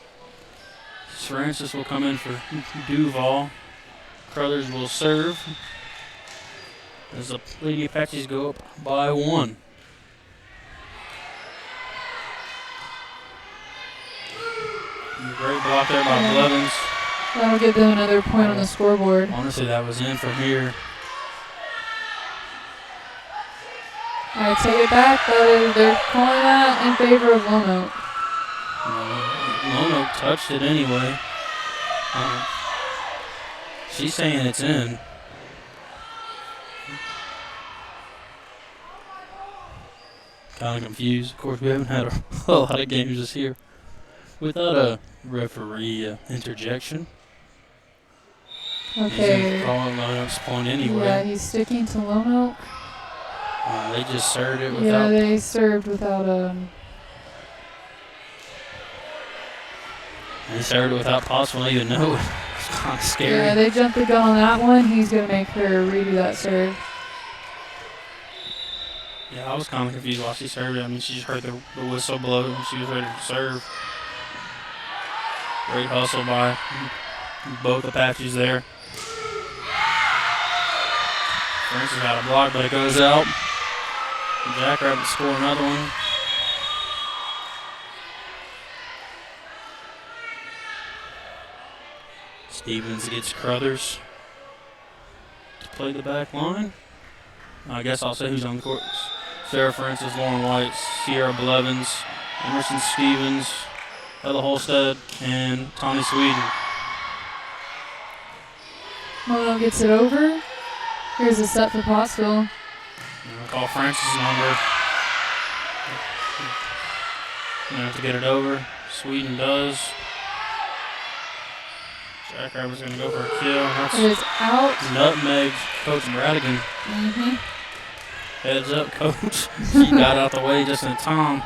Francis will come in for Duval. Crothers will serve. As the Lady Apaches go up by 1. Great block there by Blevins. That'll give them another point on the scoreboard. Honestly, that was in from here. I take it back, but they're calling that in favor of Lonoke. Lonoke touched it anyway. She's saying it's in. Kind of confused. Of course, we haven't had a lot of games this year without a referee interjection. Okay. He's calling Lonoke's point anyway. Yeah, he's sticking to Lonoke. They just served it Yeah, without. they served without They served it without Pottsville even know it. It's kind of scary. Yeah, they jumped the gun on that one. He's gonna make her redo that serve. Yeah, I was kind of confused while she served it. I mean, she just heard the whistle blow and she was ready to serve. Great hustle by both Apaches there. Francis got a block, but it goes out. Jackrabbit score another one. Stevens gets Crothers to play the back line. I guess I'll say who's on the court. Sarah Francis, Lauren White, Sierra Blevins, Emerson Stevens, Ella Holstead, and Tommy Sweden. Lonoke gets it over. Here's a set for Pottsville. I'll call Francis' number. Gonna have to get it over. Sweden does. Jackrabbit's gonna go for a kill. That's It is out. nutmeg Coach Bradigan. Mm-hmm. Heads up, Coach. She got out the way just in time.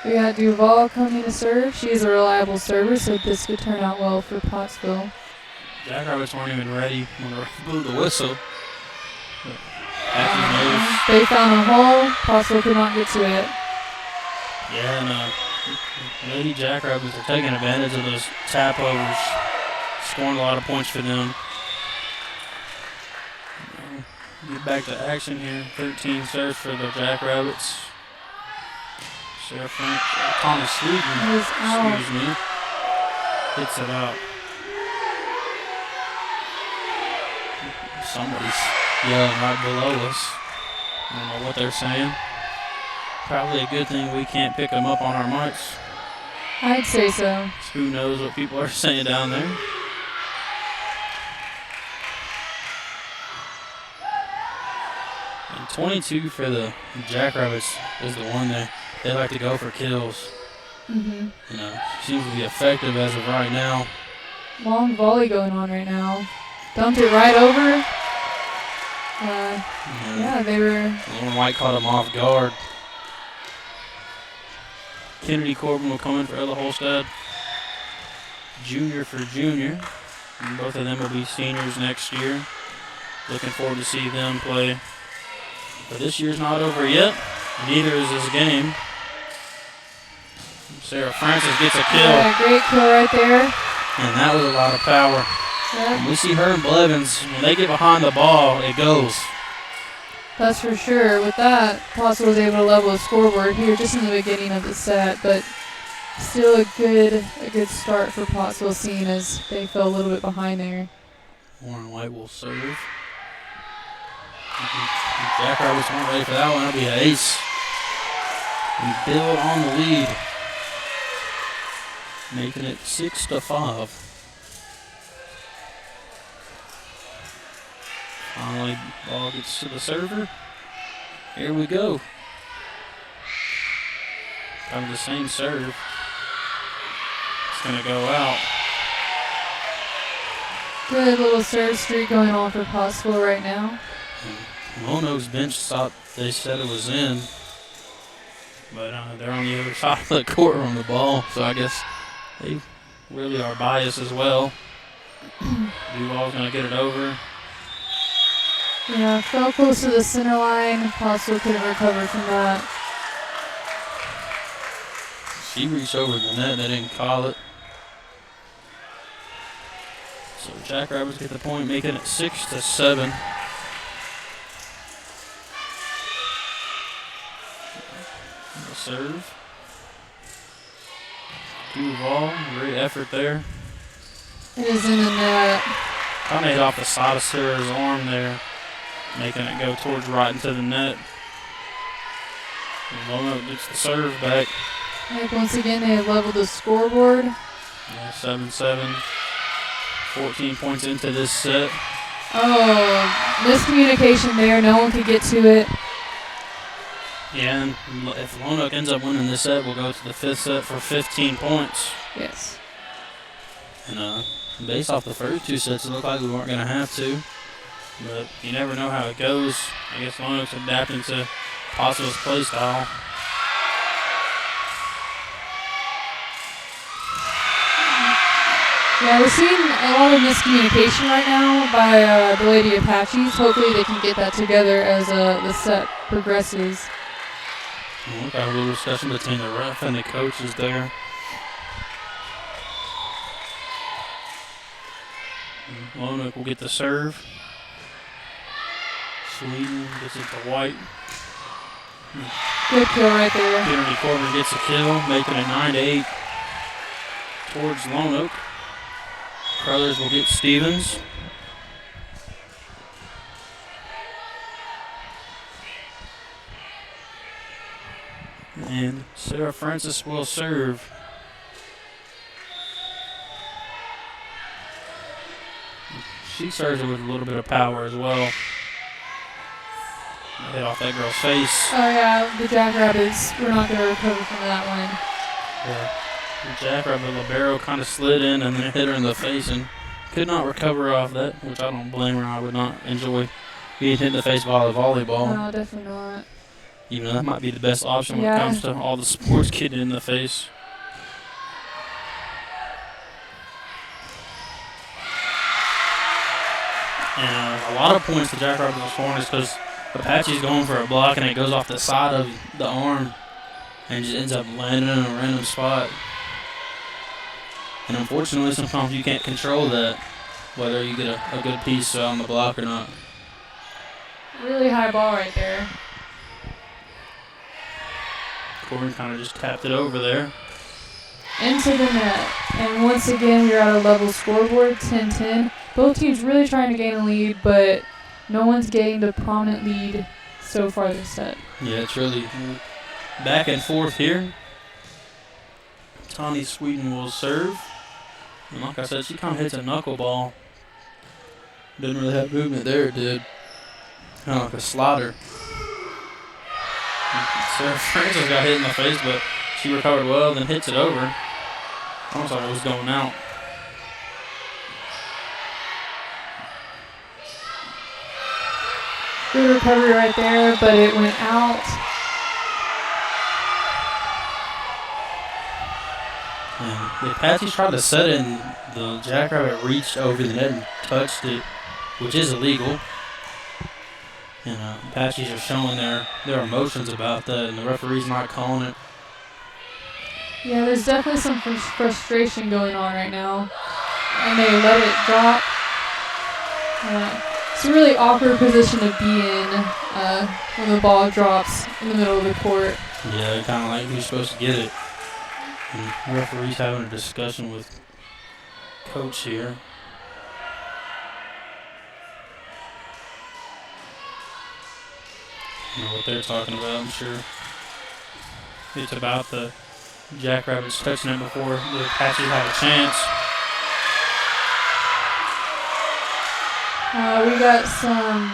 We got Duval coming to serve. She's a reliable server, so this could turn out well for Pottsville. Jackrabbits weren't even ready when the ref blew the whistle. Apaches They found a hole. Pottsville could not get to it. yeah, and Lady Jackrabbits are taking advantage of those tap overs, scoring a lot of points for them. Get back to action here. 13 serves for the Jackrabbits. Sarah Frank, Tommy Sweden, Is out. excuse me, hits it out. Somebody's yelling right below us. I don't know what they're saying. Probably a good thing we can't pick them up on our mics. I'd say so. Who knows what people are saying down there. And 22 for the Jackrabbits is the one that they like to go for kills. Mm-hmm. You know, seems to be effective as of right now. Long volley going on right now. Dumped it right over. Yeah, they were. Lauren White caught him off guard. Kennedy Corbin will come in for Ella Holstead. Junior for junior. And both of them will be seniors next year. Looking forward to see them play. But this year's not over yet. Neither is this game. Sarah Francis gets a kill. Yeah, great kill right there. And that was a lot of power. Yep, When we see her and Blevins, when they get behind the ball, it goes. that's for sure. With that, Pottsville was able to level the scoreboard here just in the beginning of the set, but still a good start for Pottsville, seeing as they fell a little bit behind there. Warren White will serve. Jackrabbits weren't ready for that one. That'll be an ace. And build on the lead. Making it 6-5. Finally, ball gets to the server. Here we go. Kind of the same serve. It's going to go out. Good little serve streak going on for Pottsville right now. Lonoke's bench thought they said it was in, but they're on the other side of the court on the ball, so I guess they really our bias as well. Duval's going to get it over. Yeah, fell close to the center line. Pottsville couldn't recover from that. She reached over the net. They didn't call it. So Jackrabbits get the point, making it 6-7. The serve. Duval, great effort there. It is in the net. Kind of hit off the side of Sarah's arm there, making it go towards right into the net. Lonoke gets the serve back. Like once again, they have leveled the scoreboard. Yeah, 7-7. 14 points into this set. Oh, miscommunication there. No one could get to it. Yeah, and if Lonoke ends up winning this set, we'll go to the fifth set for 15 points. Yes. And based off the first two sets, it looked like we weren't going to have to. But you never know how it goes. I guess Lonoke's adapting to Pottsville's play style. Yeah, we're seeing a lot of miscommunication right now by the Lady Apaches. Hopefully they can get that together as the set progresses. We've got a little discussion between the ref and the coaches there. Lonoke will get the serve. Sweden gets it to White. Good kill right there. Kennedy Corbin gets a kill, making it 9-8 towards Lonoke. Crothers will get Stevens. And Sarah Francis will serve. She serves it with a little bit of power as well. Hit off that girl's face. Oh yeah, the Jackrabbits, we're not going to recover from that one. Yeah. The Jackrabbit libero kind of slid in and then hit her in the face and could not recover off that, which I don't blame her. I would not enjoy being hit in the face by a volleyball. No, definitely not. Even though that might be the best option when it comes to all the sports getting in the face. And a lot of points the Jackrabbits are scoring is because Apache's going for a block and it goes off the side of the arm and just ends up landing in a random spot. And unfortunately, sometimes you can't control that, whether you get a good piece on the block or not. Really high ball right there. Corbin kind of just tapped it over there. Into the net. And once again, we're at a level scoreboard, 10-10. Both teams really trying to gain a lead, but no one's getting the prominent lead so far this set. Yeah, it's really back and forth here. Tawny Sweden will serve. And like I said, she kind of hits a knuckleball. Didn't really have movement there, it did. Kind of like a slider. Sarah Francis got hit in the face, but she recovered well, then hits it over. Almost like it was going out. Good recovery right there, but it went out. And the Apaches tried to set it, and the Jackrabbit reached over the net and touched it, which is illegal. And Apaches are showing their emotions about that, and the referee's not calling it. Yeah, there's definitely some frustration going on right now. And they let it drop. It's a really awkward position to be in when the ball drops in the middle of the court. Yeah, kind of like who's supposed to get it. And the referee's having a discussion with coach here. I don't know what they're talking about, I'm sure. It's about the Jackrabbits touching it before the Apaches have a chance. We got some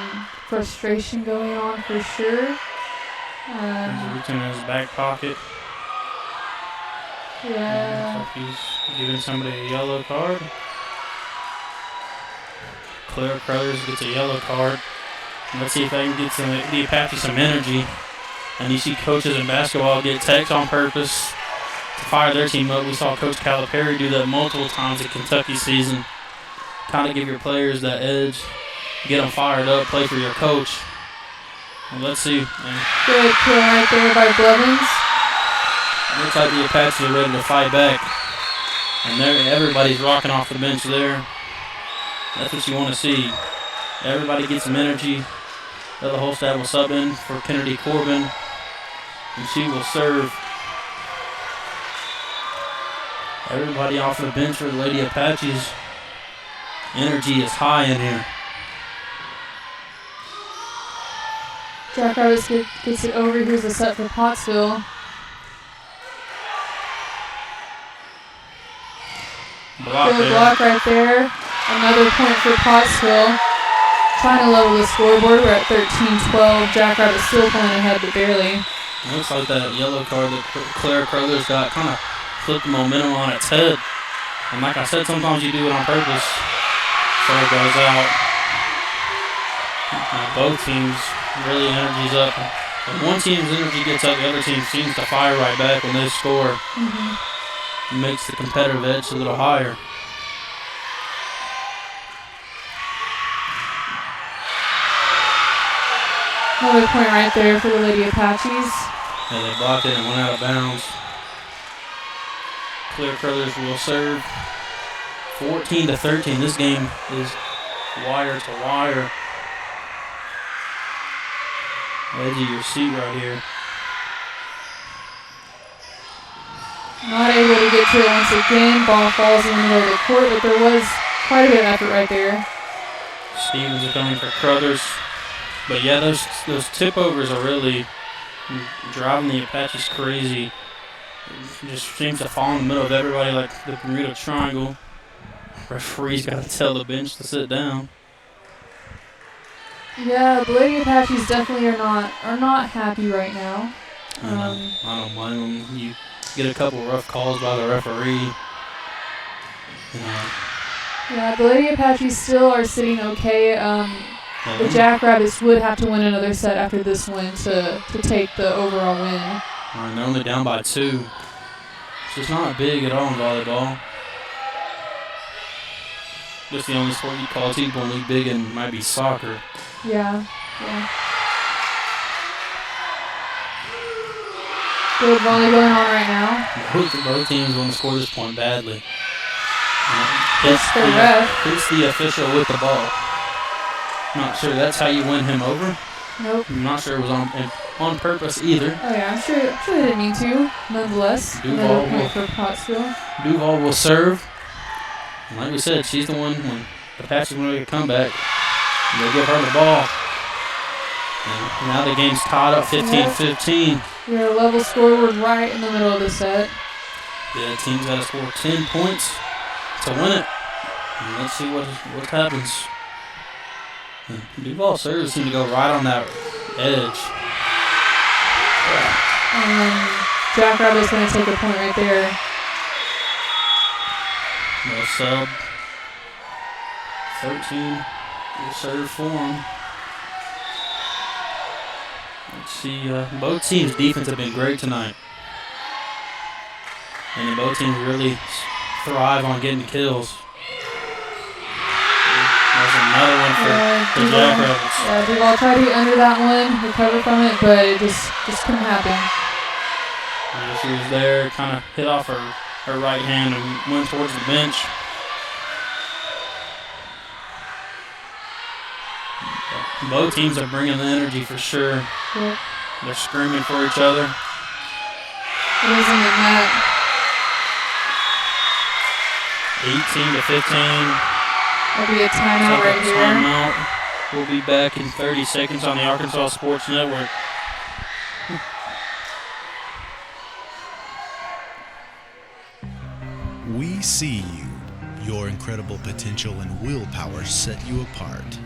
frustration going on for sure. He's reaching in his back pocket. Yeah. Looks like he's giving somebody a yellow card. Claire Crothers gets a yellow card. And let's see if they can get the Apache some energy. And you see coaches in basketball get text on purpose to fire their team up. We saw Coach Calipari do that multiple times in Kentucky season. Kind of give your players that edge, get them fired up, play for your coach. And let's see. Good kill right there by Blevins. Looks like the Apaches are ready to fight back. And everybody's rocking off the bench there. That's what you want to see. Everybody gets some energy. Ella Holstad will sub in for Kennedy Corbin. And she will serve. Everybody off the bench for the Lady Apaches. Energy is high in here. Jackrabbits gets it over. Here's a set for Pottsville. Good block right there. Another point for Pottsville. Trying to level the scoreboard. We're at 13-12. Jackrabbits still pulling ahead, but barely. It looks like that yellow card that Claire Crothers got kind of flipped the momentum on its head. And like I said, sometimes you do it on purpose. So it goes out. Both teams really energy's up. When one team's energy gets up, the other team seems to fire right back when they score. It makes the competitive edge a little higher. Another point right there for the Lady Apaches. Yeah, they blocked it and went out of bounds. Claire Crothers will serve. 14-13. This game is wire to wire. Edge of your seat right here. Not able to get to it once again. Ball falls in the middle of the court, but there was quite a bit of effort right there. Stevens are coming for Crothers. But yeah, those tip overs are really driving the Apaches crazy. It just seems to fall in the middle of everybody like the Bermuda Triangle. Referee's got to tell the bench to sit down. Yeah, the Lady Apaches definitely are not happy right now. I don't blame them. You get a couple rough calls by the referee. Yeah, the Lady Apaches still are sitting okay. The Jackrabbits would have to win another set after this win to take the overall win. They're only down by 2. So it's not big at all in volleyball. Just the only sport you call team only big in might be soccer. Yeah. Good volley going on right now. Both teams want to score this point badly. Hits the ref. Hits the official with the ball. Not sure that's how you win him over. Nope. I'm not sure it was on purpose either. Oh yeah, I'm sure they didn't mean to. Nonetheless, another point for Pottsville. Duval will serve. And like we said, she's the one when the Apaches want to make a comeback. They give her the ball. And now the game's tied up 15-15. We're at a level scoreboard right in the middle of the set. Yeah, the team's got to score 10 points to win it. And let's see what happens. Duval serves seem to go right on that edge. Jackrabbit's going to take a point right there. No sub. 13. Will serve for him. Let's see. Both teams' defense have been great tonight. And both teams really thrive on getting kills. There's another one for the Jackrabbits. Yeah, Duval tried to get under that one, recover from it, but it just couldn't happen. Yeah, she was there, kind of hit off her right hand and went towards the bench. Both teams are bringing the energy for sure. Yep. They're screaming for each other. It isn't in that. 18-15. That'll be a timeout right here. Timeout. We'll be back in 30 seconds on the Arkansas Sports Network. We see you. Your incredible potential and willpower set you apart.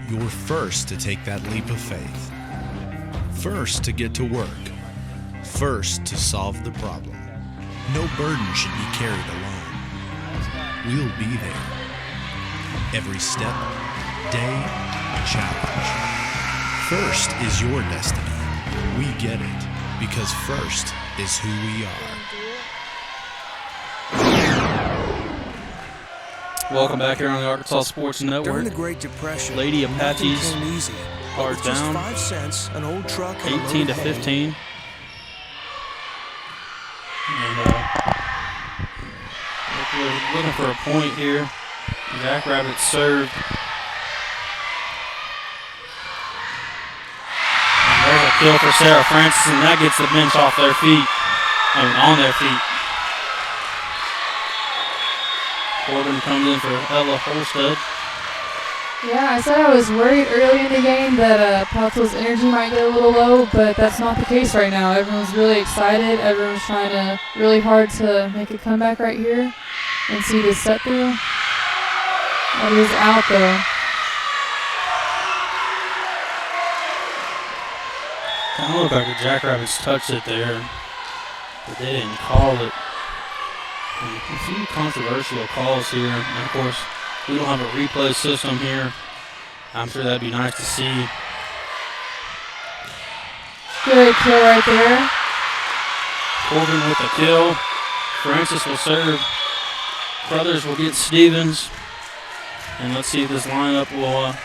You're first to take that leap of faith. First to get to work. First to solve the problem. No burden should be carried alone. We'll be there. Every step, day, challenge. First is your destiny. We get it, because first is who we are. Welcome back here on the Arkansas Sports During Network. the Great Depression, Lady nothing Apaches came easy. are With just down 5 cents, an old truck, and a load 18 to of hay, 15. And we're looking for a point here. Jackrabbits served. And there's a kill for Sarah Francis, and that gets the bench off their feet. On their feet. Corbin comes in for Ella Holstead. Yeah, I said I was worried early in the game that Pottsville's energy might get a little low, but that's not the case right now. Everyone's really excited. Everyone's trying really hard to make a comeback right here and see this set through. That is out though. Kind of looked like the Jackrabbits touched it there, but they didn't call it. And a few controversial calls here, and of course, we don't have a replay system here. I'm sure that'd be nice to see. Good kill right there. Corbin with the kill. Francis will serve. Crothers will get Stevens. And let's see if this lineup will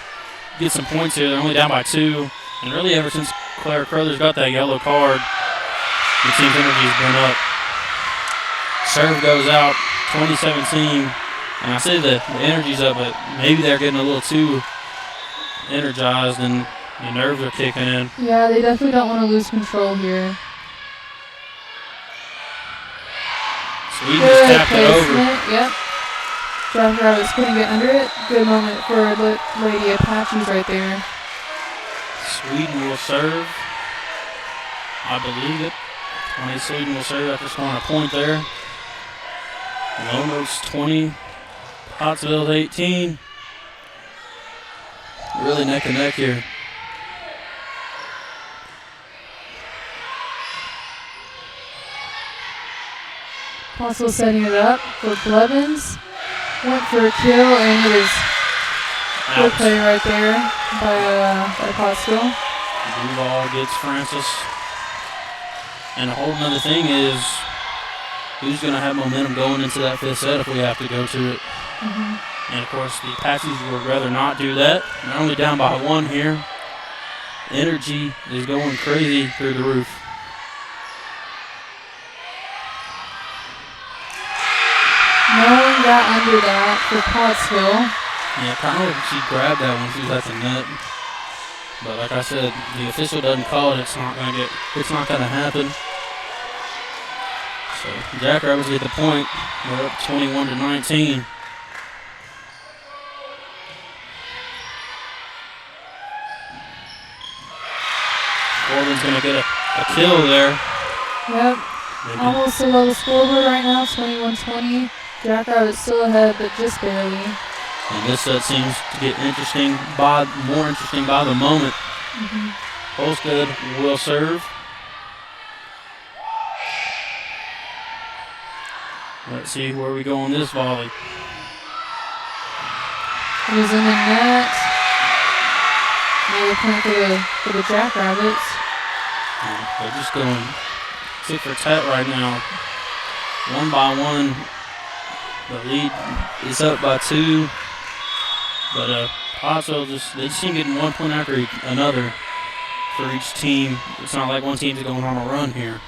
get some points here. They're only down by 2. And really ever since Claire Crothers got that yellow card, the team's energy's been up. Serve goes out, 2017. And I say the energy's up, but maybe they're getting a little too energized and the nerves are kicking in. Yeah, they definitely don't want to lose control here. Sweden just Good tapped it over. placement. Yep. Jackrabbits couldn't get under it. Good moment for Lady Apaches right there. Sweden will serve. I believe it. Sweden will serve after scoring a point there. Lonoke's 20. Pottsville's 18. Really neck and neck here. Pottsville setting it up for Blevins. Went for a kill, and it is good play right there by Pottsville. Duval gets Francis. And a whole nother thing is who's going to have momentum going into that 5th set if we have to go to it. And of course, the Apaches would rather not do that. They're only down by 1 here. Energy is going crazy through the roof. No one got under that for Pottsville. Yeah, kind of like she grabbed that when she was at the net. But like I said, the official doesn't call it. It's not gonna happen. So Jackrabbits get the point. They're up 21 to 19. Corbin's gonna get a kill there. Yep. Almost a level scoreboard right now, 21-20. Jackrabbits still ahead, but just barely. And this set seems to get more interesting by the moment. Holstead will serve. Let's see where we go on this volley. It was in the net. Another point for the Jackrabbits. They're just going tit for tat right now. 1 by 1. The lead is up by 2. But Pottsville they just keep getting 1 point after another for each team. It's not like one team's going on a run here.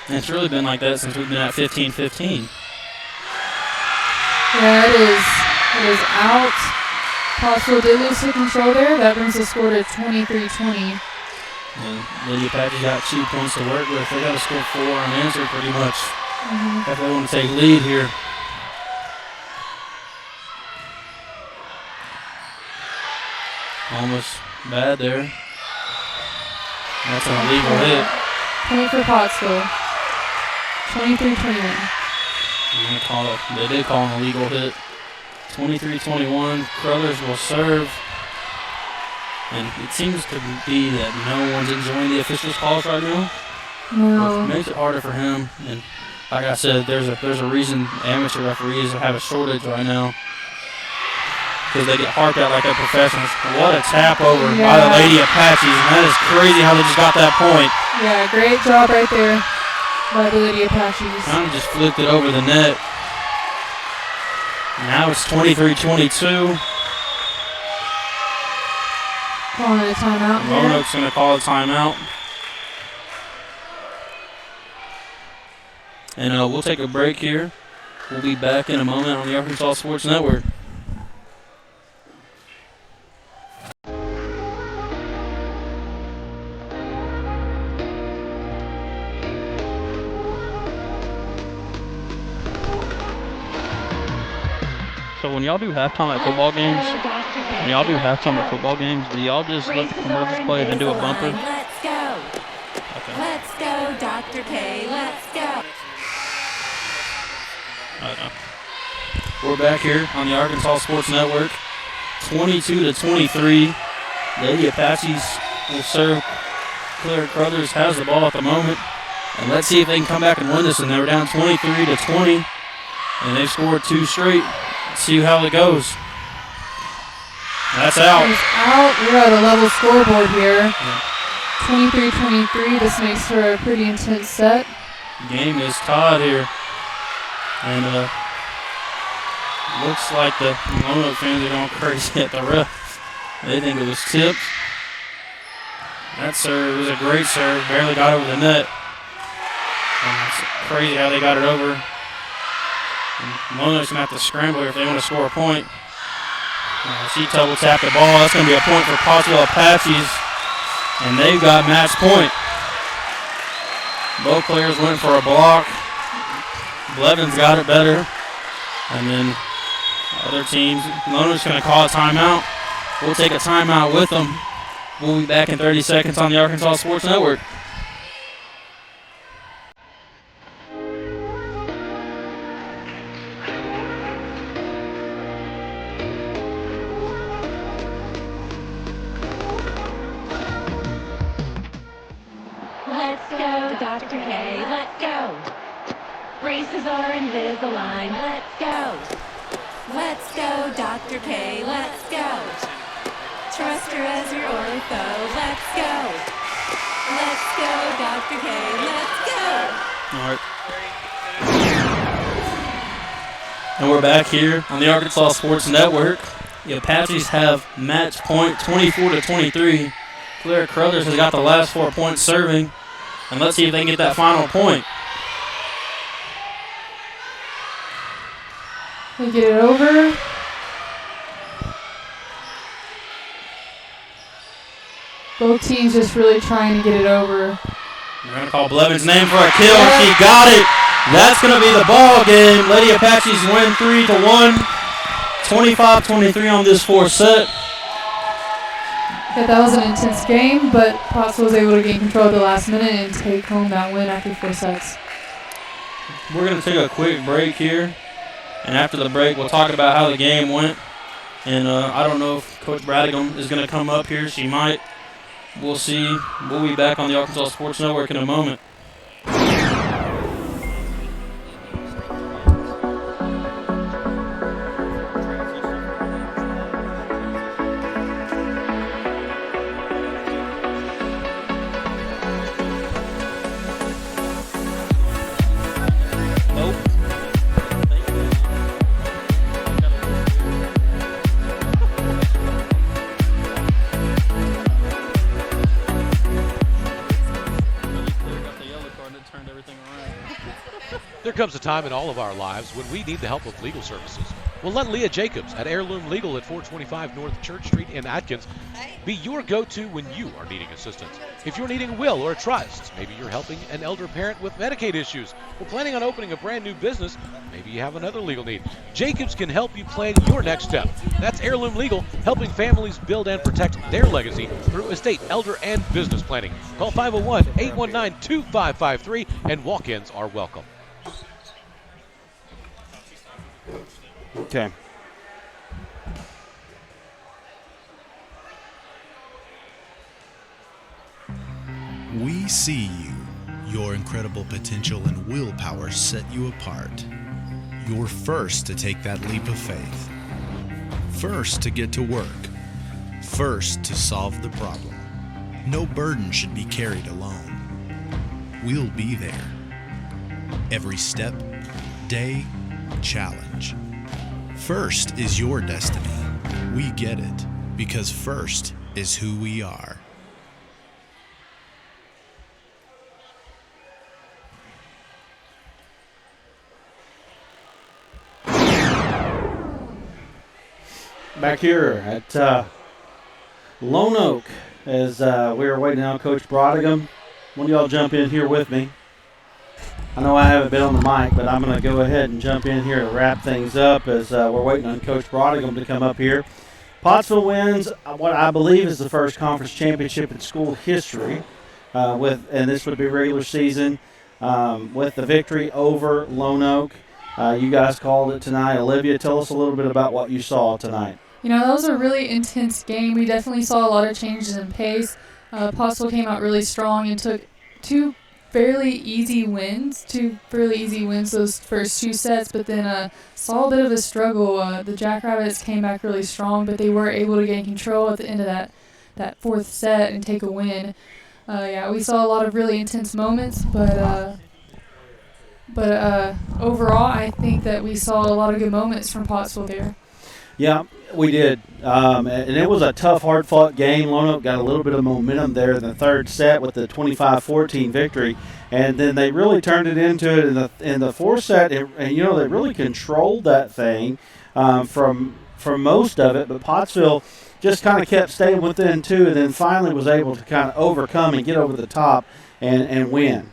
And it's really been like that since we've been at 15-15. Yeah, it is out. Pottsville did lose the control there. That brings the score to 23-20. And Lady Apache got 2 points to work with. They got to score 4 unanswered pretty much if they want to take lead here. Almost bad there. That's an illegal hit. Point for Pottsville. 23-21. They did call an illegal hit. 23-21. Crothers will serve. And it seems to be that no one's enjoying the officials' calls right now. No. Which makes it harder for him. And like I said, there's a reason amateur referees have a shortage right now. Because they get harped out like they're professionals. What a tap over by the Lady Apaches. And that is crazy how they just got that point. Yeah, great job right there by the Lady Apaches. Kind of just flipped it over the net. Now it's 23-22. Calling a timeout here. Lonoke's going to call a timeout. And we'll take a break here. We'll be back in a moment on the Arkansas Sports Network. So when y'all do halftime at football games, do y'all just let the commercials play and then do a bumper? Let's go. Okay. Let's go, Dr. K. Let's go. We're back here on the Arkansas Sports Network. 22-23. The Lady Apaches will serve. Claire Crothers has the ball at the moment. And let's see if they can come back and win this. And they were down 23-20. And they've scored 2 straight. Let's see how it goes. That's out. It's out. We're at a level scoreboard here. 23-23. This makes for a pretty intense set. Game is tied here. And looks like the Lonoke fans are going crazy at the ref. They think it was tipped. That serve was a great serve. Barely got over the net. It's crazy how they got it over. Lonoke's going to have to scramble here if they want to score a point. She double tapped the ball. That's going to be a point for Pottsville Apaches. And they've got match point. Both players went for a block. Blevins got it better. And then other teams, Lonoke's going to call a timeout. We'll take a timeout with them. We'll be back in 30 seconds on the Arkansas Sports Network. Let's go, Dr. K. Let's go. Braces are Invisalign. Let's go. Let's go, Dr. K. Let's go. Trust her as your ortho. Let's go. Let's go, Dr. K. Let's go. All right. And we're back here on the Arkansas Sports Network. The Apaches have match point 24-23. Claire Crothers has got the last 4 points serving. And let's see if they can get that final point. They get it over. Both teams just really trying to get it over. They're going to call Blevins' name for a kill. She got it. That's going to be the ball game. Lady Apaches win 3-1. 25-23 on this 4th set. Yeah, that was an intense game, but Pottsville was able to gain control at the last minute and take home that win after 4 sets. We're going to take a quick break here. And after the break, we'll talk about how the game went. And I don't know if Coach Bradigam is going to come up here. She might. We'll see. We'll be back on the Arkansas Sports Network in a moment. There comes a time in all of our lives when we need the help of legal services. Well, let Leah Jacobs at Heirloom Legal at 425 North Church Street in Atkins be your go-to when you are needing assistance. If you're needing a will or a trust, maybe you're helping an elder parent with Medicaid issues, or planning on opening a brand new business, maybe you have another legal need. Jacobs can help you plan your next step. That's Heirloom Legal, helping families build and protect their legacy through estate, elder, and business planning. Call 501-819-2553, and walk-ins are welcome. Okay. We see you. Your incredible potential and willpower set you apart. You're first to take that leap of faith. First to get to work. First to solve the problem. No burden should be carried alone. We'll be there. Every step, day, challenge. First is your destiny. We get it because first is who we are. Back here at Lonoke, as we are waiting on Coach Brodigam. One of y'all jump in here with me. I know I haven't been on the mic, but I'm going to go ahead and jump in here to wrap things up as we're waiting on Coach Brodigam to come up here. Pottsville wins what I believe is the first conference championship in school history, and this would be regular season, with the victory over Lonoke. You guys called it tonight. Olivia, tell us a little bit about what you saw tonight. You know, that was a really intense game. We definitely saw a lot of changes in pace. Pottsville came out really strong and took two fairly easy wins those first two sets, but then saw a bit of a struggle. The Jackrabbits came back really strong, but they were able to gain control at the end of that fourth set and take a win. We saw a lot of really intense moments, but overall, I think that we saw a lot of good moments from Pottsville there. Yeah, we did. And it was a tough, hard-fought game. Lonoke got a little bit of momentum there in the third set with the 25-14 victory. And then they really turned it into it in the fourth set. And they really controlled that thing from most of it. But Pottsville just kind of kept staying within two and then finally was able to kind of overcome and get over the top and win.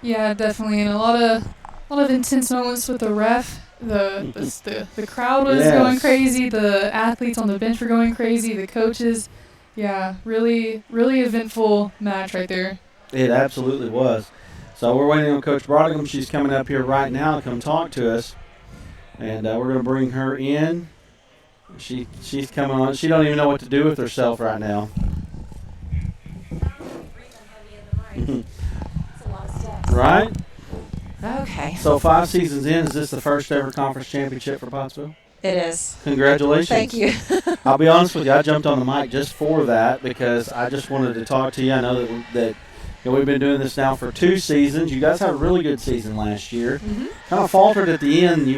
Yeah, definitely. And a lot of intense moments with the ref. The crowd was going crazy. The athletes on the bench were going crazy. The coaches, really, really eventful match right there. It absolutely was. So we're waiting on Coach Brodigam. She's coming up here right now to come talk to us, and we're going to bring her in. She's coming on. She don't even know what to do with herself right now. Right? Okay. So 5 seasons in, is this the first ever conference championship for Pottsville? It is. Congratulations. Thank you. I'll be honest with you, I jumped on the mic just for that because I just wanted to talk to you. I know that we've been doing this now for 2 seasons. You guys had a really good season last year. Mm-hmm. Kind of faltered at the end.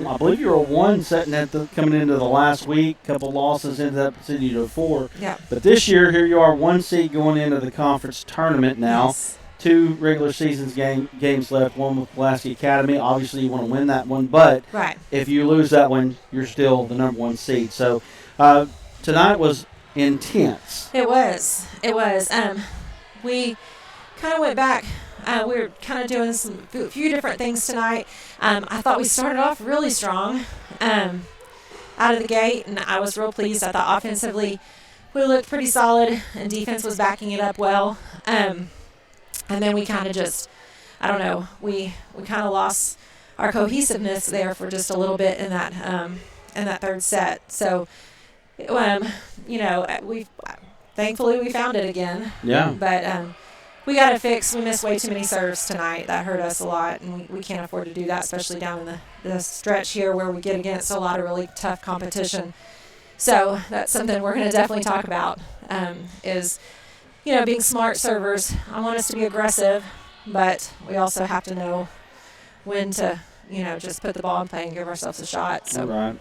I believe you were 1 setting coming into the last week. A couple losses ended up sending you to 4. Yeah. But this year, here you are, 1 seed going into the conference tournament now. Yes. 2 regular seasons games left, 1 with Pulaski Academy. Obviously, you want to win that one, but right. If you lose that one, you're still the number 1 seed. So tonight was intense. It was. We kind of went back. We were kind of doing a few different things tonight. I thought we started off really strong out of the gate, and I was real pleased. I thought offensively we looked pretty solid, and defense was backing it up well. And then we kind of just, I don't know, we kind of lost our cohesiveness there for just a little bit in that third set. So, thankfully we found it again. Yeah. But we got it fixed. We missed way too many serves tonight. That hurt us a lot, and we can't afford to do that, especially down in the stretch here where we get against a lot of really tough competition. So that's something we're going to definitely talk about is – being smart servers. I want us to be aggressive, but we also have to know when to, just put the ball in play and give ourselves a shot. So. Right.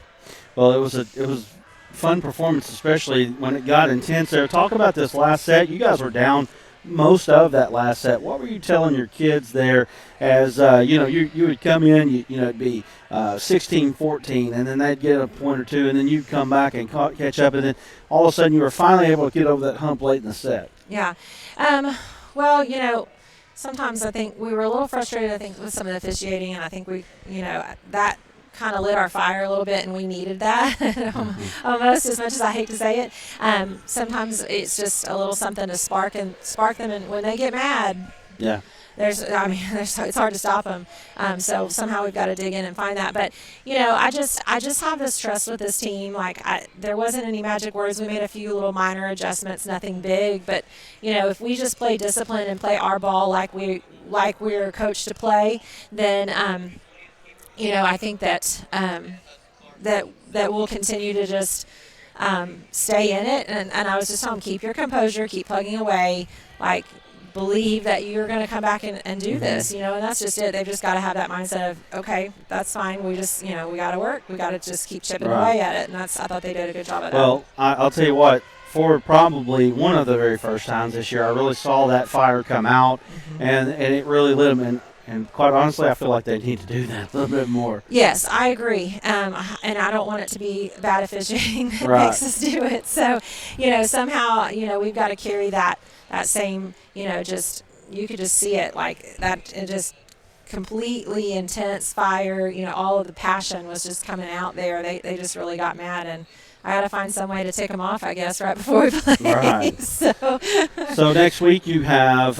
Well, it was fun performance, especially when it got intense there. Talk about this last set. You guys were down most of that last set. What were you telling your kids there as, you would come in, it'd be 16-14, and then they'd get a point or two, and then you'd come back and catch up, and then all of a sudden you were finally able to get over that hump late in the set. Yeah. Sometimes I think we were a little frustrated, with some of the officiating, and I think we, that kind of lit our fire a little bit, and we needed that almost, as much as I hate to say it. Sometimes it's just a little something to spark them, and when they get mad, it's hard to stop them. So somehow we've got to dig in and find that. But I just have this trust with this team. There wasn't any magic words. We made a few little minor adjustments, nothing big. But if we just play discipline and play our ball like we're coached to play, then I think that that we'll continue to just stay in it. And I was just telling them, keep your composure, keep plugging away, believe that you're going to come back and do this, and that's just it. They've just got to have that mindset of, okay, that's fine. We just, we got to work. We got to just keep chipping away at it. And I thought they did a good job at that. Well, I'll tell you what, for probably one of the very first times this year, I really saw that fire come out, and it really lit them. And quite honestly, I feel like they need to do that a little bit more. Yes, I agree. And I don't want it to be bad officiating that makes us do it. So, somehow, we've got to carry that same, just, you could just see it like that. It just completely intense fire, all of the passion was just coming out there. They just really got mad, and I got to find some way to tick them off, I guess, right before we play. Right. So next week you have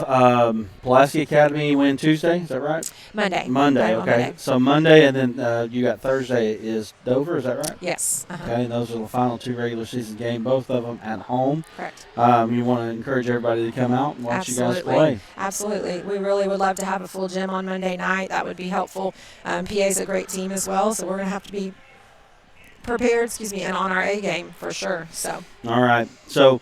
Pulaski Academy win Tuesday. Is that right? Monday. Okay. Monday. So Monday, and then you got Thursday is Dover. Is that right? Yes. Okay. And those are the final 2 regular season games, both of them at home. Correct. You want to encourage everybody to come out and watch you guys play. Absolutely. We really would love to have a full gym on Monday night. That would be helpful. PA's a great team as well, so we're going to have to be prepared, and on our A game for sure. So. All right. So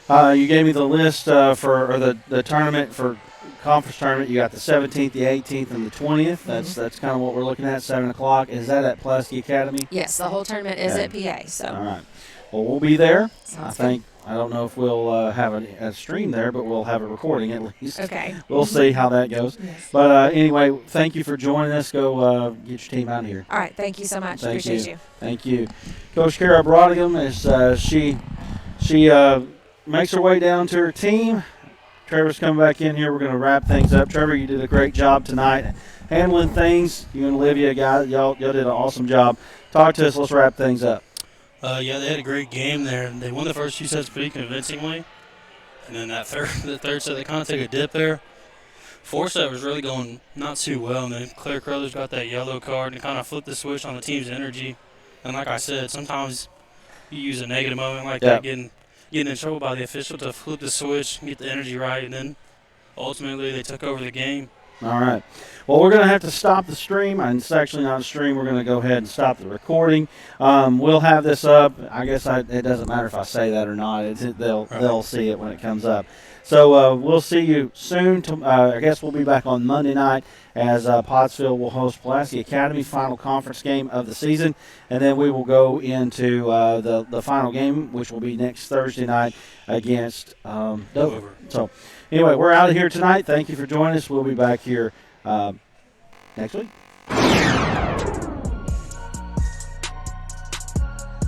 you gave me the list for the tournament for conference tournament. You got the 17th, the 18th, and the 20th. That's kind of what we're looking at. 7 o'clock. Is that at Pulaski Academy? Yes, the whole tournament is at PA. So. All right. Well, we'll be there. Sounds good. I don't know if we'll have a stream there, but we'll have a recording at least. Okay. We'll see how that goes. Yes. But anyway, thank you for joining us. Go get your team out here. All right. Thank you so much. Appreciate you. Thank you. Coach Kara Brodigam, as she makes her way down to her team. Trevor's coming back in here. We're going to wrap things up. Trevor, you did a great job tonight handling things. You and Olivia, guys, y'all did an awesome job. Talk to us. Let's wrap things up. Yeah, they had a great game there. They won the first 2 sets pretty convincingly. And then the third set, they kind of took a dip there. 4th set was really going not too well. And then Claire Crothers got that yellow card and kind of flipped the switch on the team's energy. And like I said, sometimes you use a negative moment like that, getting in trouble by the official to flip the switch, get the energy right, and then ultimately they took over the game. All right. Well, we're going to have to stop the stream. And it's actually not a stream. We're going to go ahead and stop the recording. We'll have this up. I guess it doesn't matter if I say that or not. They'll see it when it comes up. So we'll see you soon. I guess we'll be back on Monday night as Pottsville will host Pulaski Academy, final conference game of the season. And then we will go into the final game, which will be next Thursday night against Dover. So anyway, we're out of here tonight. Thank you for joining us. We'll be back here next week.